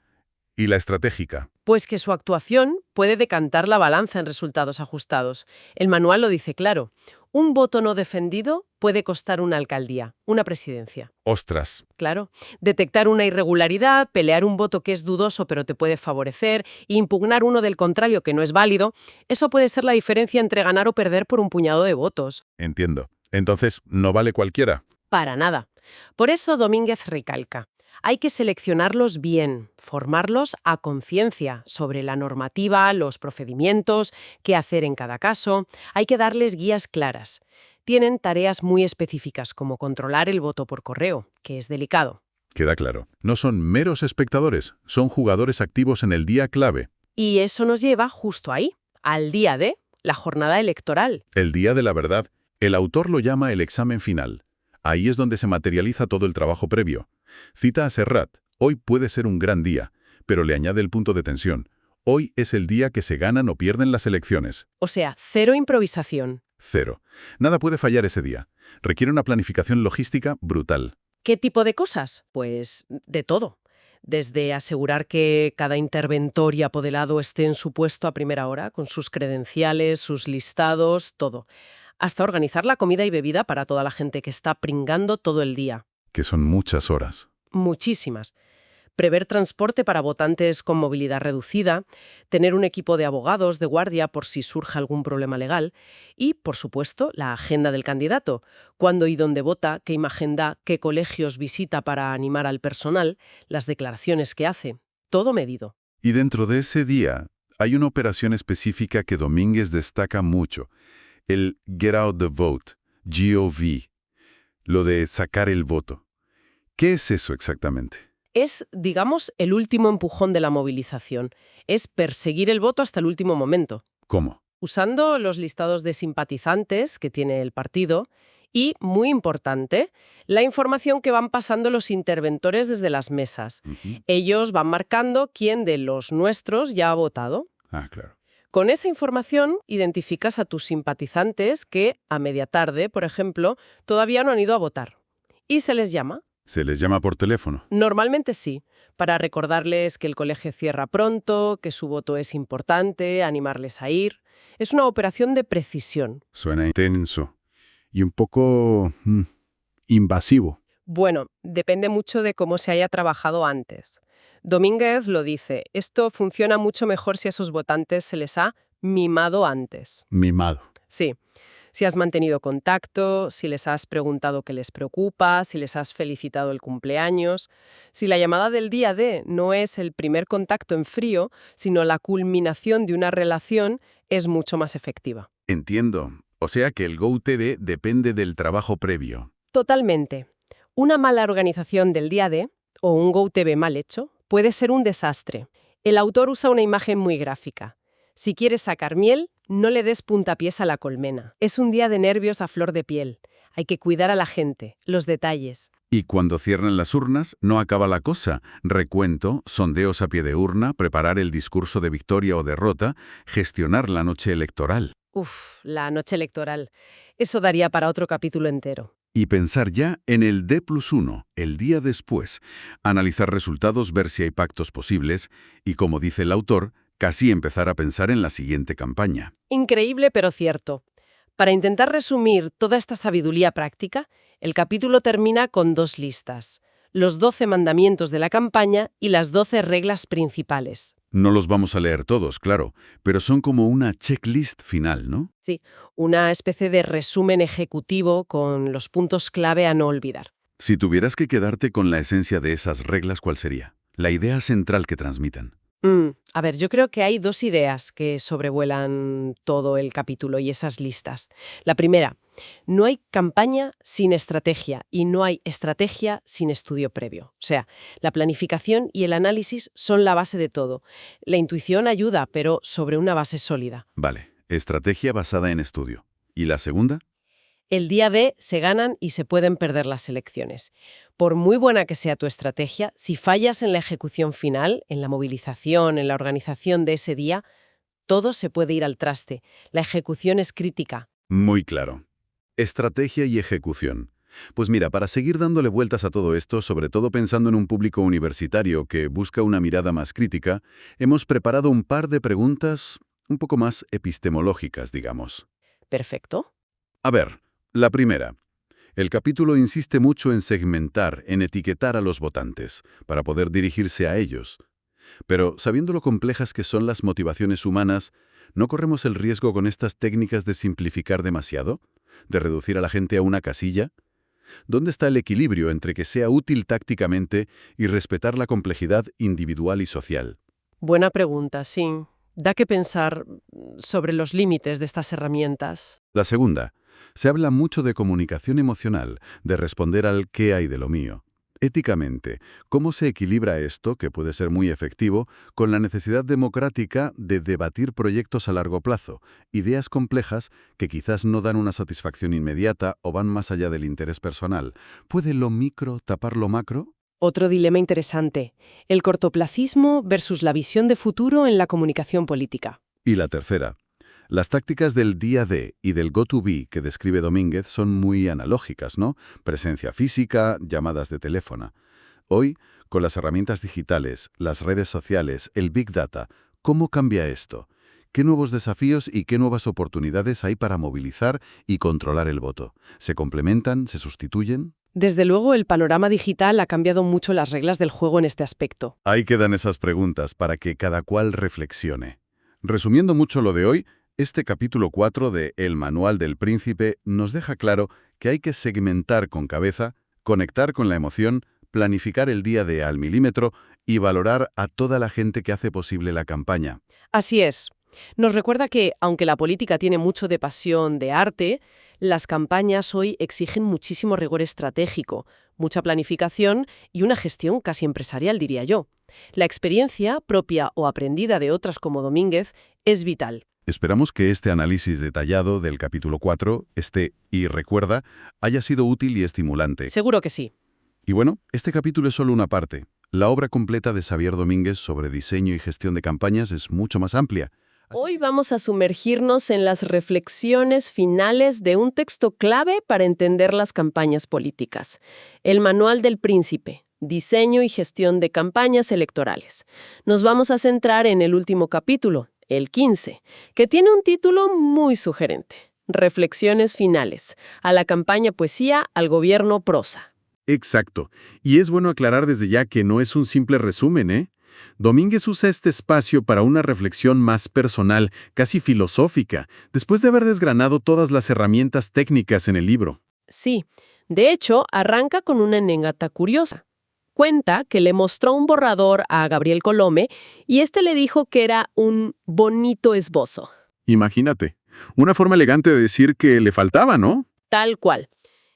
¿Y la estratégica? Pues que su actuación puede decantar la balanza en resultados ajustados. El manual lo dice claro. Un voto no defendido puede costar una alcaldía, una presidencia. Ostras, Claro. Detectar una irregularidad, pelear un voto que es dudoso pero te puede favorecer, e impugnar uno del contrario que no es válido, eso puede ser la diferencia entre ganar o perder por un puñado de votos. entiendo. Entonces, ¿no vale cualquiera? Para nada. Por eso Domínguez recalca. Hay que seleccionarlos bien, formarlos a conciencia sobre la normativa, los procedimientos, qué hacer en cada caso. Hay que darles guías claras. Tienen tareas muy específicas como controlar el voto por correo, que es delicado. Queda claro. No son meros espectadores, son jugadores activos en el día clave. Y eso nos lleva justo ahí, al día de la jornada electoral. El día de la verdad, el autor lo llama el examen final. Ahí es donde se materializa todo el trabajo previo. Cita a Serrat, hoy puede ser un gran día, pero le añade el punto de tensión. Hoy es el día que se ganan o pierden las elecciones. O sea, cero improvisación. Cero. Nada puede fallar ese día. Requiere una planificación logística brutal. ¿Qué tipo de cosas? Pues de todo. Desde asegurar que cada interventor y apoderado esté en su puesto a primera hora, con sus credenciales, sus listados, todo. Hasta organizar la comida y bebida para toda la gente que está pringando todo el día. Que son muchas horas. Muchísimas. Prever transporte para votantes con movilidad reducida, tener un equipo de abogados de guardia por si surge algún problema legal y, por supuesto, la agenda del candidato, cuándo y dónde vota, qué imagen da, qué colegios visita para animar al personal, las declaraciones que hace, todo medido. Y dentro de ese día hay una operación específica que Domínguez destaca mucho, el Get Out the Vote, GOV, lo de sacar el voto. ¿Qué es eso exactamente? Es, digamos, el último empujón de la movilización. Es perseguir el voto hasta el último momento, ¿Cómo? usando los listados de simpatizantes que tiene el partido y, muy importante, la información que van pasando los interventores desde las mesas. Ellos van marcando quién de los nuestros ya ha votado. Ah, claro. Con esa información identificas a tus simpatizantes que, a media tarde, por ejemplo, todavía no han ido a votar. Y se les llama. ¿Se les llama por teléfono? Normalmente sí, para recordarles que el colegio cierra pronto, que su voto es importante, animarles a ir. Es una operación de precisión. Suena intenso y un poco invasivo. Bueno, depende mucho de cómo se haya trabajado antes. Domínguez lo dice, esto funciona mucho mejor si a esos votantes se les ha mimado antes. Mimado. Sí, si has mantenido contacto, si les has preguntado qué les preocupa, si les has felicitado el cumpleaños. Si la llamada del día D no es el primer contacto en frío, sino la culminación de una relación, es mucho más efectiva. Entiendo. O sea que el GoTD depende del trabajo previo. Totalmente. Una mala organización del día D, o un GoTV mal hecho, puede ser un desastre. El autor usa una imagen muy gráfica. Si quieres sacar miel, no le des puntapiés a la colmena. Es un día de nervios a flor de piel. Hay que cuidar a la gente, los detalles. Y cuando cierran las urnas, no acaba la cosa. Recuento, sondeos a pie de urna, preparar el discurso de victoria o derrota, gestionar la noche electoral. La noche electoral. Eso daría para otro capítulo entero. Y pensar ya en el D+1, el día después. Analizar resultados, ver si hay pactos posibles y, como dice el autor, casi empezar a pensar en la siguiente campaña. Increíble, pero cierto. Para intentar resumir toda esta sabiduría práctica, el capítulo termina con 2 listas: los 12 mandamientos de la campaña y las 12 reglas principales. No los vamos a leer todos, claro, pero son como una checklist final, ¿no? Sí, una especie de resumen ejecutivo con los puntos clave a no olvidar. Si tuvieras que quedarte con la esencia de esas reglas, ¿cuál sería? La idea central que transmiten. A ver, yo creo que hay 2 ideas que sobrevuelan todo el capítulo y esas listas. La primera, no hay campaña sin estrategia y no hay estrategia sin estudio previo. O sea, la planificación y el análisis son la base de todo. La intuición ayuda, pero sobre una base sólida. Vale, estrategia basada en estudio. ¿Y la segunda? El día D se ganan y se pueden perder las elecciones. Por muy buena que sea tu estrategia, si fallas en la ejecución final, en la movilización, en la organización de ese día, todo se puede ir al traste. La ejecución es crítica. Muy claro. Estrategia y ejecución. Pues mira, para seguir dándole vueltas a todo esto, sobre todo pensando en un público universitario que busca una mirada más crítica, hemos preparado un par de preguntas un poco más epistemológicas, digamos. Perfecto. A ver, la primera. El capítulo insiste mucho en segmentar, en etiquetar a los votantes, para poder dirigirse a ellos. Pero, sabiendo lo complejas que son las motivaciones humanas, ¿no corremos el riesgo con estas técnicas de simplificar demasiado? ¿De reducir a la gente a una casilla? ¿Dónde está el equilibrio entre que sea útil tácticamente y respetar la complejidad individual y social? Buena pregunta, sí. Da que pensar sobre los límites de estas herramientas. La segunda. Se habla mucho de comunicación emocional, de responder al ¿qué hay de lo mío? Éticamente, ¿cómo se equilibra esto, que puede ser muy efectivo, con la necesidad democrática de debatir proyectos a largo plazo, ideas complejas que quizás no dan una satisfacción inmediata o van más allá del interés personal? ¿Puede lo micro tapar lo macro? Otro dilema interesante, el cortoplacismo versus la visión de futuro en la comunicación política. Y la tercera. Las tácticas del día D y del go-to-be que describe Domínguez son muy analógicas, ¿no? Presencia física, llamadas de teléfono. Hoy, con las herramientas digitales, las redes sociales, el Big Data, ¿cómo cambia esto? ¿Qué nuevos desafíos y qué nuevas oportunidades hay para movilizar y controlar el voto? ¿Se complementan? ¿Se sustituyen? Desde luego, el panorama digital ha cambiado mucho las reglas del juego en este aspecto. Ahí quedan esas preguntas para que cada cual reflexione. Resumiendo mucho lo de hoy, este capítulo 4 de El Manual del Príncipe nos deja claro que hay que segmentar con cabeza, conectar con la emoción, planificar el día D al milímetro y valorar a toda la gente que hace posible la campaña. Así es. Nos recuerda que, aunque la política tiene mucho de pasión, de arte, las campañas hoy exigen muchísimo rigor estratégico, mucha planificación y una gestión casi empresarial, diría yo. La experiencia, propia o aprendida de otras como Domínguez, es vital. Esperamos que este análisis detallado del capítulo 4, y recuerda, haya sido útil y estimulante. Seguro que sí. Y bueno, este capítulo es solo una parte. La obra completa de Xavier Domínguez sobre diseño y gestión de campañas es mucho más amplia. Hoy vamos a sumergirnos en las reflexiones finales de un texto clave para entender las campañas políticas, el Manual del Príncipe, Diseño y Gestión de Campañas Electorales. Nos vamos a centrar en el último capítulo, el 15, que tiene un título muy sugerente: Reflexiones finales, a la campaña poesía, al gobierno prosa. Exacto. Y es bueno aclarar desde ya que no es un simple resumen, ¿eh? Domínguez usa este espacio para una reflexión más personal, casi filosófica, después de haber desgranado todas las herramientas técnicas en el libro. Sí, de hecho, arranca con una anécdota curiosa. Cuenta que le mostró un borrador a Gabriel Colome y este le dijo que era un bonito esbozo. Imagínate, una forma elegante de decir que le faltaba, ¿no? Tal cual.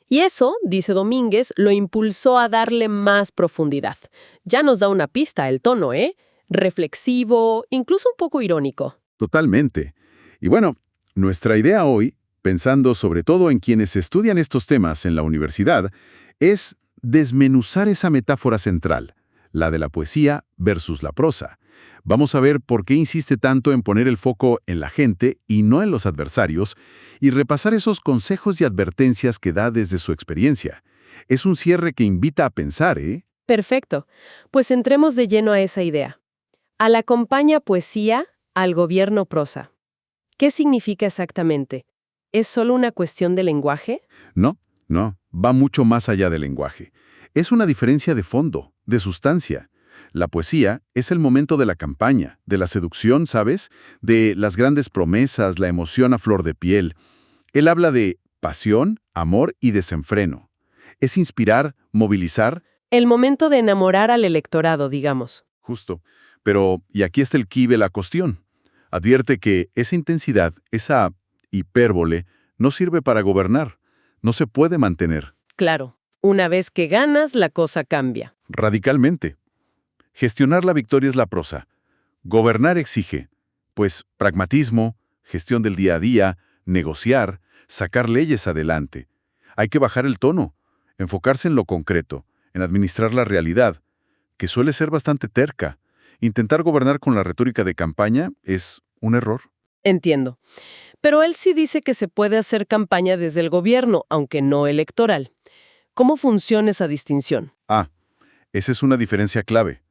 Y eso, dice Domínguez, lo impulsó a darle más profundidad. Ya nos da una pista el tono, ¿eh? Reflexivo, incluso un poco irónico. Totalmente. Y bueno, nuestra idea hoy, pensando sobre todo en quienes estudian estos temas en la universidad, es desmenuzar esa metáfora central, la de la poesía versus la prosa. Vamos a ver por qué insiste tanto en poner el foco en la gente y no en los adversarios, y repasar esos consejos y advertencias que da desde su experiencia. Es un cierre que invita a pensar, ¿eh? Perfecto. Pues entremos de lleno a esa idea. A la campaña poesía, al gobierno prosa. ¿Qué significa exactamente? ¿Es solo una cuestión de lenguaje? No, va mucho más allá del lenguaje. Es una diferencia de fondo, de sustancia. La poesía es el momento de la campaña, de la seducción, ¿sabes? De las grandes promesas, la emoción a flor de piel. Él habla de pasión, amor y desenfreno. Es inspirar, movilizar. El momento de enamorar al electorado, digamos. Justo. Pero, y aquí está el quid de la cuestión. Advierte que esa intensidad, esa hipérbole, no sirve para gobernar. No se puede mantener. Claro, una vez que ganas, la cosa cambia. Radicalmente. Gestionar la victoria es la prosa. Gobernar exige, pues, pragmatismo, gestión del día a día, negociar, sacar leyes adelante. Hay que bajar el tono, enfocarse en lo concreto, en administrar la realidad, que suele ser bastante terca. Intentar gobernar con la retórica de campaña es un error. Entiendo. Pero él sí dice que se puede hacer campaña desde el gobierno, aunque no electoral. ¿Cómo funciona esa distinción? Esa es una diferencia clave.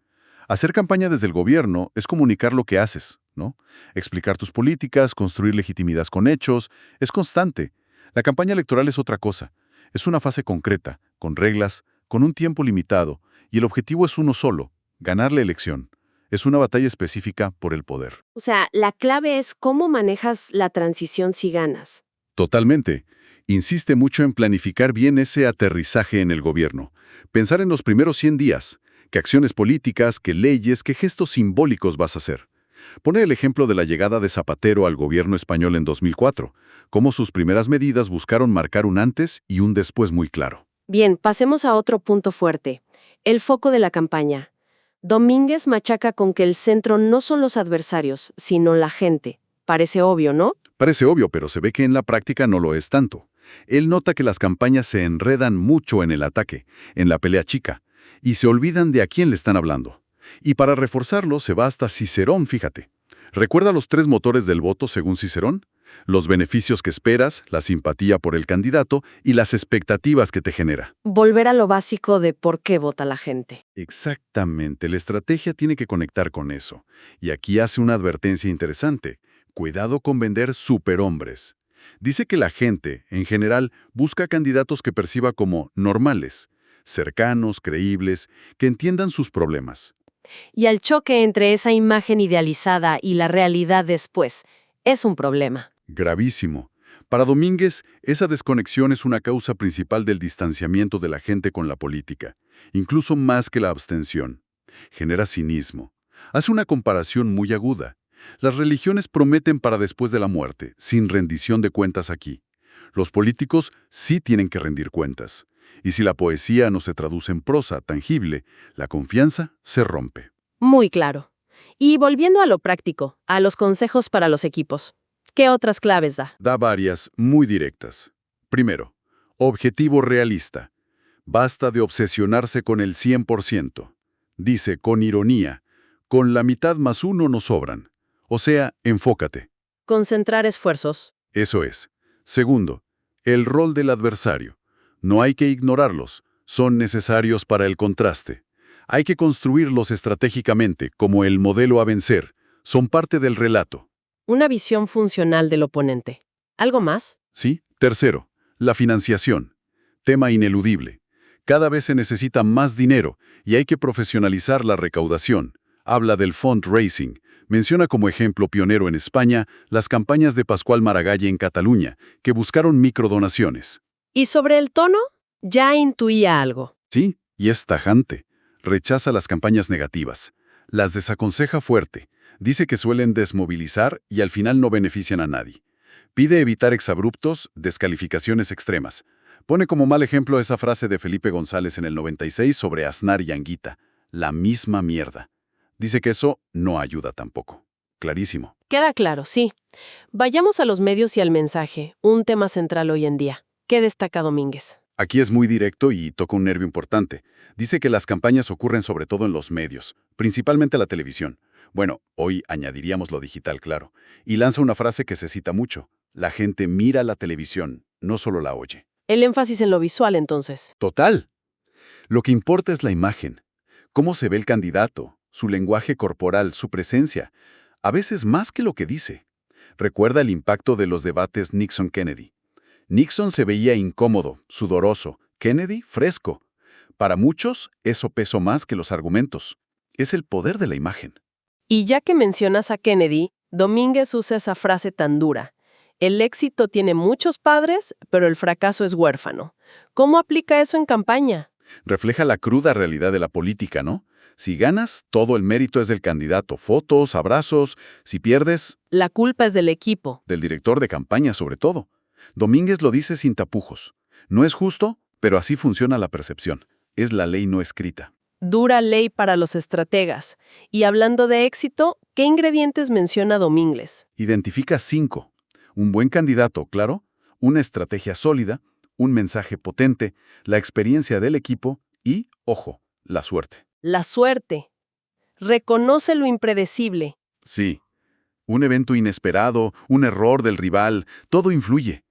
Hacer campaña desde el gobierno es comunicar lo que haces, ¿no? Explicar tus políticas, construir legitimidad con hechos, es constante. La campaña electoral es otra cosa. Es una fase concreta, con reglas, con un tiempo limitado, y el objetivo es uno solo: ganar la elección. Es una batalla específica por el poder. O sea, la clave es cómo manejas la transición si ganas. Totalmente. Insiste mucho en planificar bien ese aterrizaje en el gobierno. Pensar en los primeros 100 días. ¿Qué acciones políticas, qué leyes, qué gestos simbólicos vas a hacer? Pone el ejemplo de la llegada de Zapatero al gobierno español en 2004, cómo sus primeras medidas buscaron marcar un antes y un después muy claro. Bien, pasemos a otro punto fuerte. El foco de la campaña. Domínguez machaca con que el centro no son los adversarios, sino la gente. Parece obvio, ¿no? Parece obvio, pero se ve que en la práctica no lo es tanto. Él nota que las campañas se enredan mucho en el ataque, en la pelea chica, y se olvidan de a quién le están hablando. Y para reforzarlo se va hasta Cicerón, fíjate. ¿Recuerda los 3 motores del voto según Cicerón? Los beneficios que esperas, la simpatía por el candidato y las expectativas que te genera. Volver a lo básico de por qué vota la gente. Exactamente, la estrategia tiene que conectar con eso. Y aquí hace una advertencia interesante. Cuidado con vender superhombres. Dice que la gente, en general, busca candidatos que perciba como normales, cercanos, creíbles, que entiendan sus problemas. Y el choque entre esa imagen idealizada y la realidad después es un problema. Gravísimo. Para Domínguez, esa desconexión es una causa principal del distanciamiento de la gente con la política, incluso más que la abstención. Genera cinismo. Hace una comparación muy aguda. Las religiones prometen para después de la muerte, sin rendición de cuentas aquí. Los políticos sí tienen que rendir cuentas. Y si la poesía no se traduce en prosa tangible, la confianza se rompe. Muy claro. Y volviendo a lo práctico, a los consejos para los equipos. ¿Qué otras claves da? Da varias muy directas. Primero, objetivo realista. Basta de obsesionarse con el 100%. Dice con ironía, con la mitad más uno nos sobran. O sea, enfócate. Concentrar esfuerzos. Eso es. Segundo, el rol del adversario. No hay que ignorarlos. Son necesarios para el contraste. Hay que construirlos estratégicamente, como el modelo a vencer. Son parte del relato. Una visión funcional del oponente. ¿Algo más? ¿Sí? Tercero, la financiación. Tema ineludible. Cada vez se necesita más dinero y hay que profesionalizar la recaudación. Habla del fundraising. Menciona como ejemplo pionero en España las campañas de Pascual Maragall en Cataluña, que buscaron microdonaciones. ¿Y sobre el tono? Ya intuía algo. Sí, y es tajante. Rechaza las campañas negativas. Las desaconseja fuerte. Dice que suelen desmovilizar y al final no benefician a nadie. Pide evitar exabruptos, descalificaciones extremas. Pone como mal ejemplo esa frase de Felipe González en el 96 sobre Aznar y Anguita. La misma mierda. Dice que eso no ayuda tampoco. Clarísimo. Queda claro, sí. Vayamos a los medios y al mensaje, un tema central hoy en día. ¿Qué destaca Domínguez? Aquí es muy directo y toca un nervio importante. Dice que las campañas ocurren sobre todo en los medios, principalmente la televisión. Bueno, hoy añadiríamos lo digital, claro. Y lanza una frase que se cita mucho. La gente mira la televisión, no solo la oye. El énfasis en lo visual, entonces. Total. Lo que importa es la imagen. Cómo se ve el candidato, su lenguaje corporal, su presencia. A veces más que lo que dice. Recuerda el impacto de los debates Nixon-Kennedy. Nixon se veía incómodo, sudoroso. Kennedy, fresco. Para muchos, eso pesó más que los argumentos. Es el poder de la imagen. Y ya que mencionas a Kennedy, Domínguez usa esa frase tan dura. El éxito tiene muchos padres, pero el fracaso es huérfano. ¿Cómo aplica eso en campaña? Refleja la cruda realidad de la política, ¿no? Si ganas, todo el mérito es del candidato. Fotos, abrazos. Si pierdes, La culpa es del equipo. del director de campaña sobre todo. Domínguez lo dice sin tapujos. No es justo, pero así funciona la percepción. Es la ley no escrita. Dura ley para los estrategas. Y hablando de éxito, ¿qué ingredientes menciona Domínguez? Identifica 5. Un buen candidato, claro, una estrategia sólida, un mensaje potente, la experiencia del equipo y, ojo, la suerte. La suerte. Reconoce lo impredecible. Sí, un evento inesperado, un error del rival, todo influye.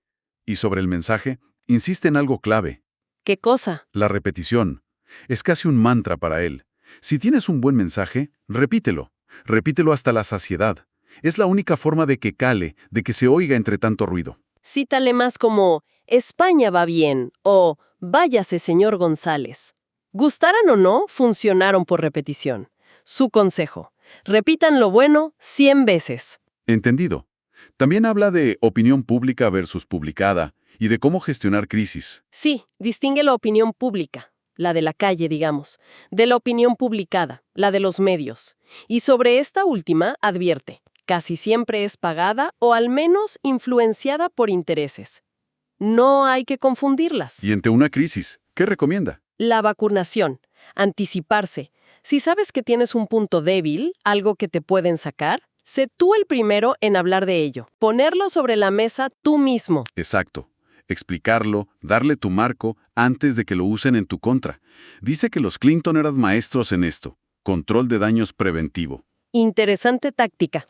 Y sobre el mensaje, insiste en algo clave, ¿Qué cosa? la repetición. Es casi un mantra para él. Si tienes un buen mensaje, repítelo. Repítelo hasta la saciedad. Es la única forma de que cale, de que se oiga entre tanto ruido. Cita lemas como España va bien o váyase, señor González. Gustaran o no, funcionaron por repetición. Su consejo: repitan lo bueno 100 veces. Entendido. También habla de opinión pública versus publicada y de cómo gestionar crisis. Sí, distingue la opinión pública, la de la calle, digamos, de la opinión publicada, la de los medios. Y sobre esta última advierte: casi siempre es pagada o al menos influenciada por intereses. No hay que confundirlas. Y ante una crisis, ¿qué recomienda? La vacunación, anticiparse. Si sabes que tienes un punto débil, algo que te pueden sacar, sé tú el primero en hablar de ello. Ponerlo sobre la mesa tú mismo. Exacto. Explicarlo, darle tu marco antes de que lo usen en tu contra. Dice que los Clinton eran maestros en esto. Control de daños preventivo. Interesante táctica.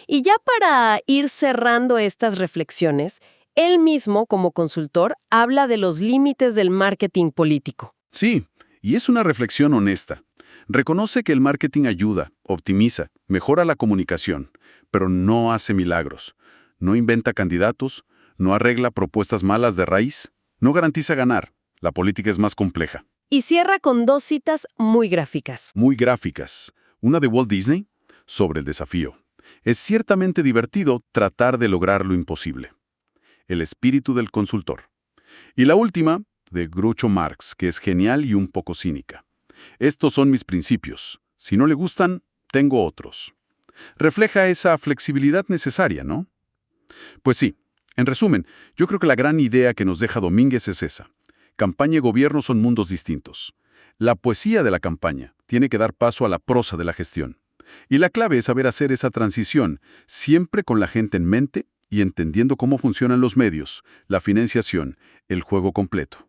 Y ya para ir cerrando estas reflexiones, él mismo, como consultor, habla de los límites del marketing político. Sí, y es una reflexión honesta. Reconoce que el marketing ayuda, optimiza, mejora la comunicación, pero no hace milagros. No inventa candidatos, no arregla propuestas malas de raíz, no garantiza ganar. La política es más compleja. Y cierra con 2 citas muy gráficas. Muy gráficas. Una de Walt Disney sobre el desafío. Es ciertamente divertido tratar de lograr lo imposible. El espíritu del consultor. Y la última, de Groucho Marx, que es genial y un poco cínica. Estos son mis principios. Si no le gustan, tengo otros. Refleja esa flexibilidad necesaria, ¿no? Pues sí, en resumen, yo creo que la gran idea que nos deja Domínguez es esa. Campaña y gobierno son mundos distintos. La poesía de la campaña tiene que dar paso a la prosa de la gestión. Y la clave es saber hacer esa transición, siempre con la gente en mente y entendiendo cómo funcionan los medios, la financiación, el juego completo.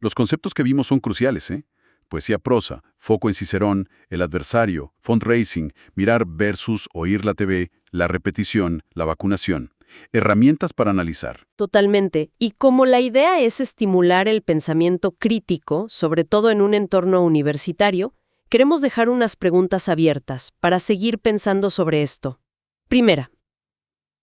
Los conceptos que vimos son cruciales, ¿eh? Poesía prosa, foco en Cicerón, el adversario, fundraising, mirar versus oír la TV, la repetición, la vacunación. Herramientas para analizar. Totalmente. Y como la idea es estimular el pensamiento crítico, sobre todo en un entorno universitario, queremos dejar unas preguntas abiertas para seguir pensando sobre esto. Primera,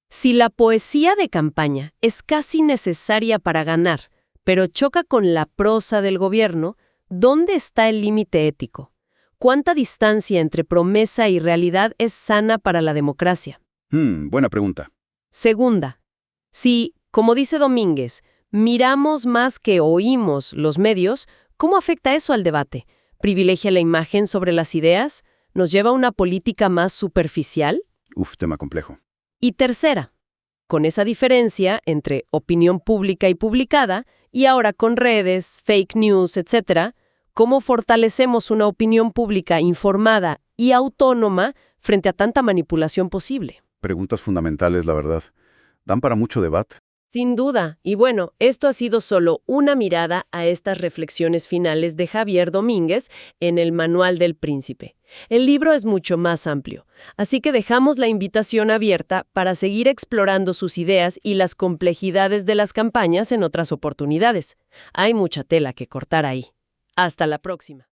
si la poesía de campaña es casi necesaria para ganar, pero choca con la prosa del gobierno, ¿dónde está el límite ético? ¿Cuánta distancia entre promesa y realidad es sana para la democracia? Buena pregunta. Segunda, si, como dice Domínguez, miramos más que oímos los medios, ¿cómo afecta eso al debate? ¿Privilegia la imagen sobre las ideas? ¿Nos lleva a una política más superficial? Tema complejo. Y tercera, con esa diferencia entre opinión pública y publicada, y ahora con redes, fake news, etc., ¿cómo fortalecemos una opinión pública informada y autónoma frente a tanta manipulación posible? Preguntas fundamentales, la verdad. Dan para mucho debate. Sin duda. Y bueno, esto ha sido solo una mirada a estas reflexiones finales de Javier Domínguez en el Manual del Príncipe. El libro es mucho más amplio, así que dejamos la invitación abierta para seguir explorando sus ideas y las complejidades de las campañas en otras oportunidades. Hay mucha tela que cortar ahí. Hasta la próxima.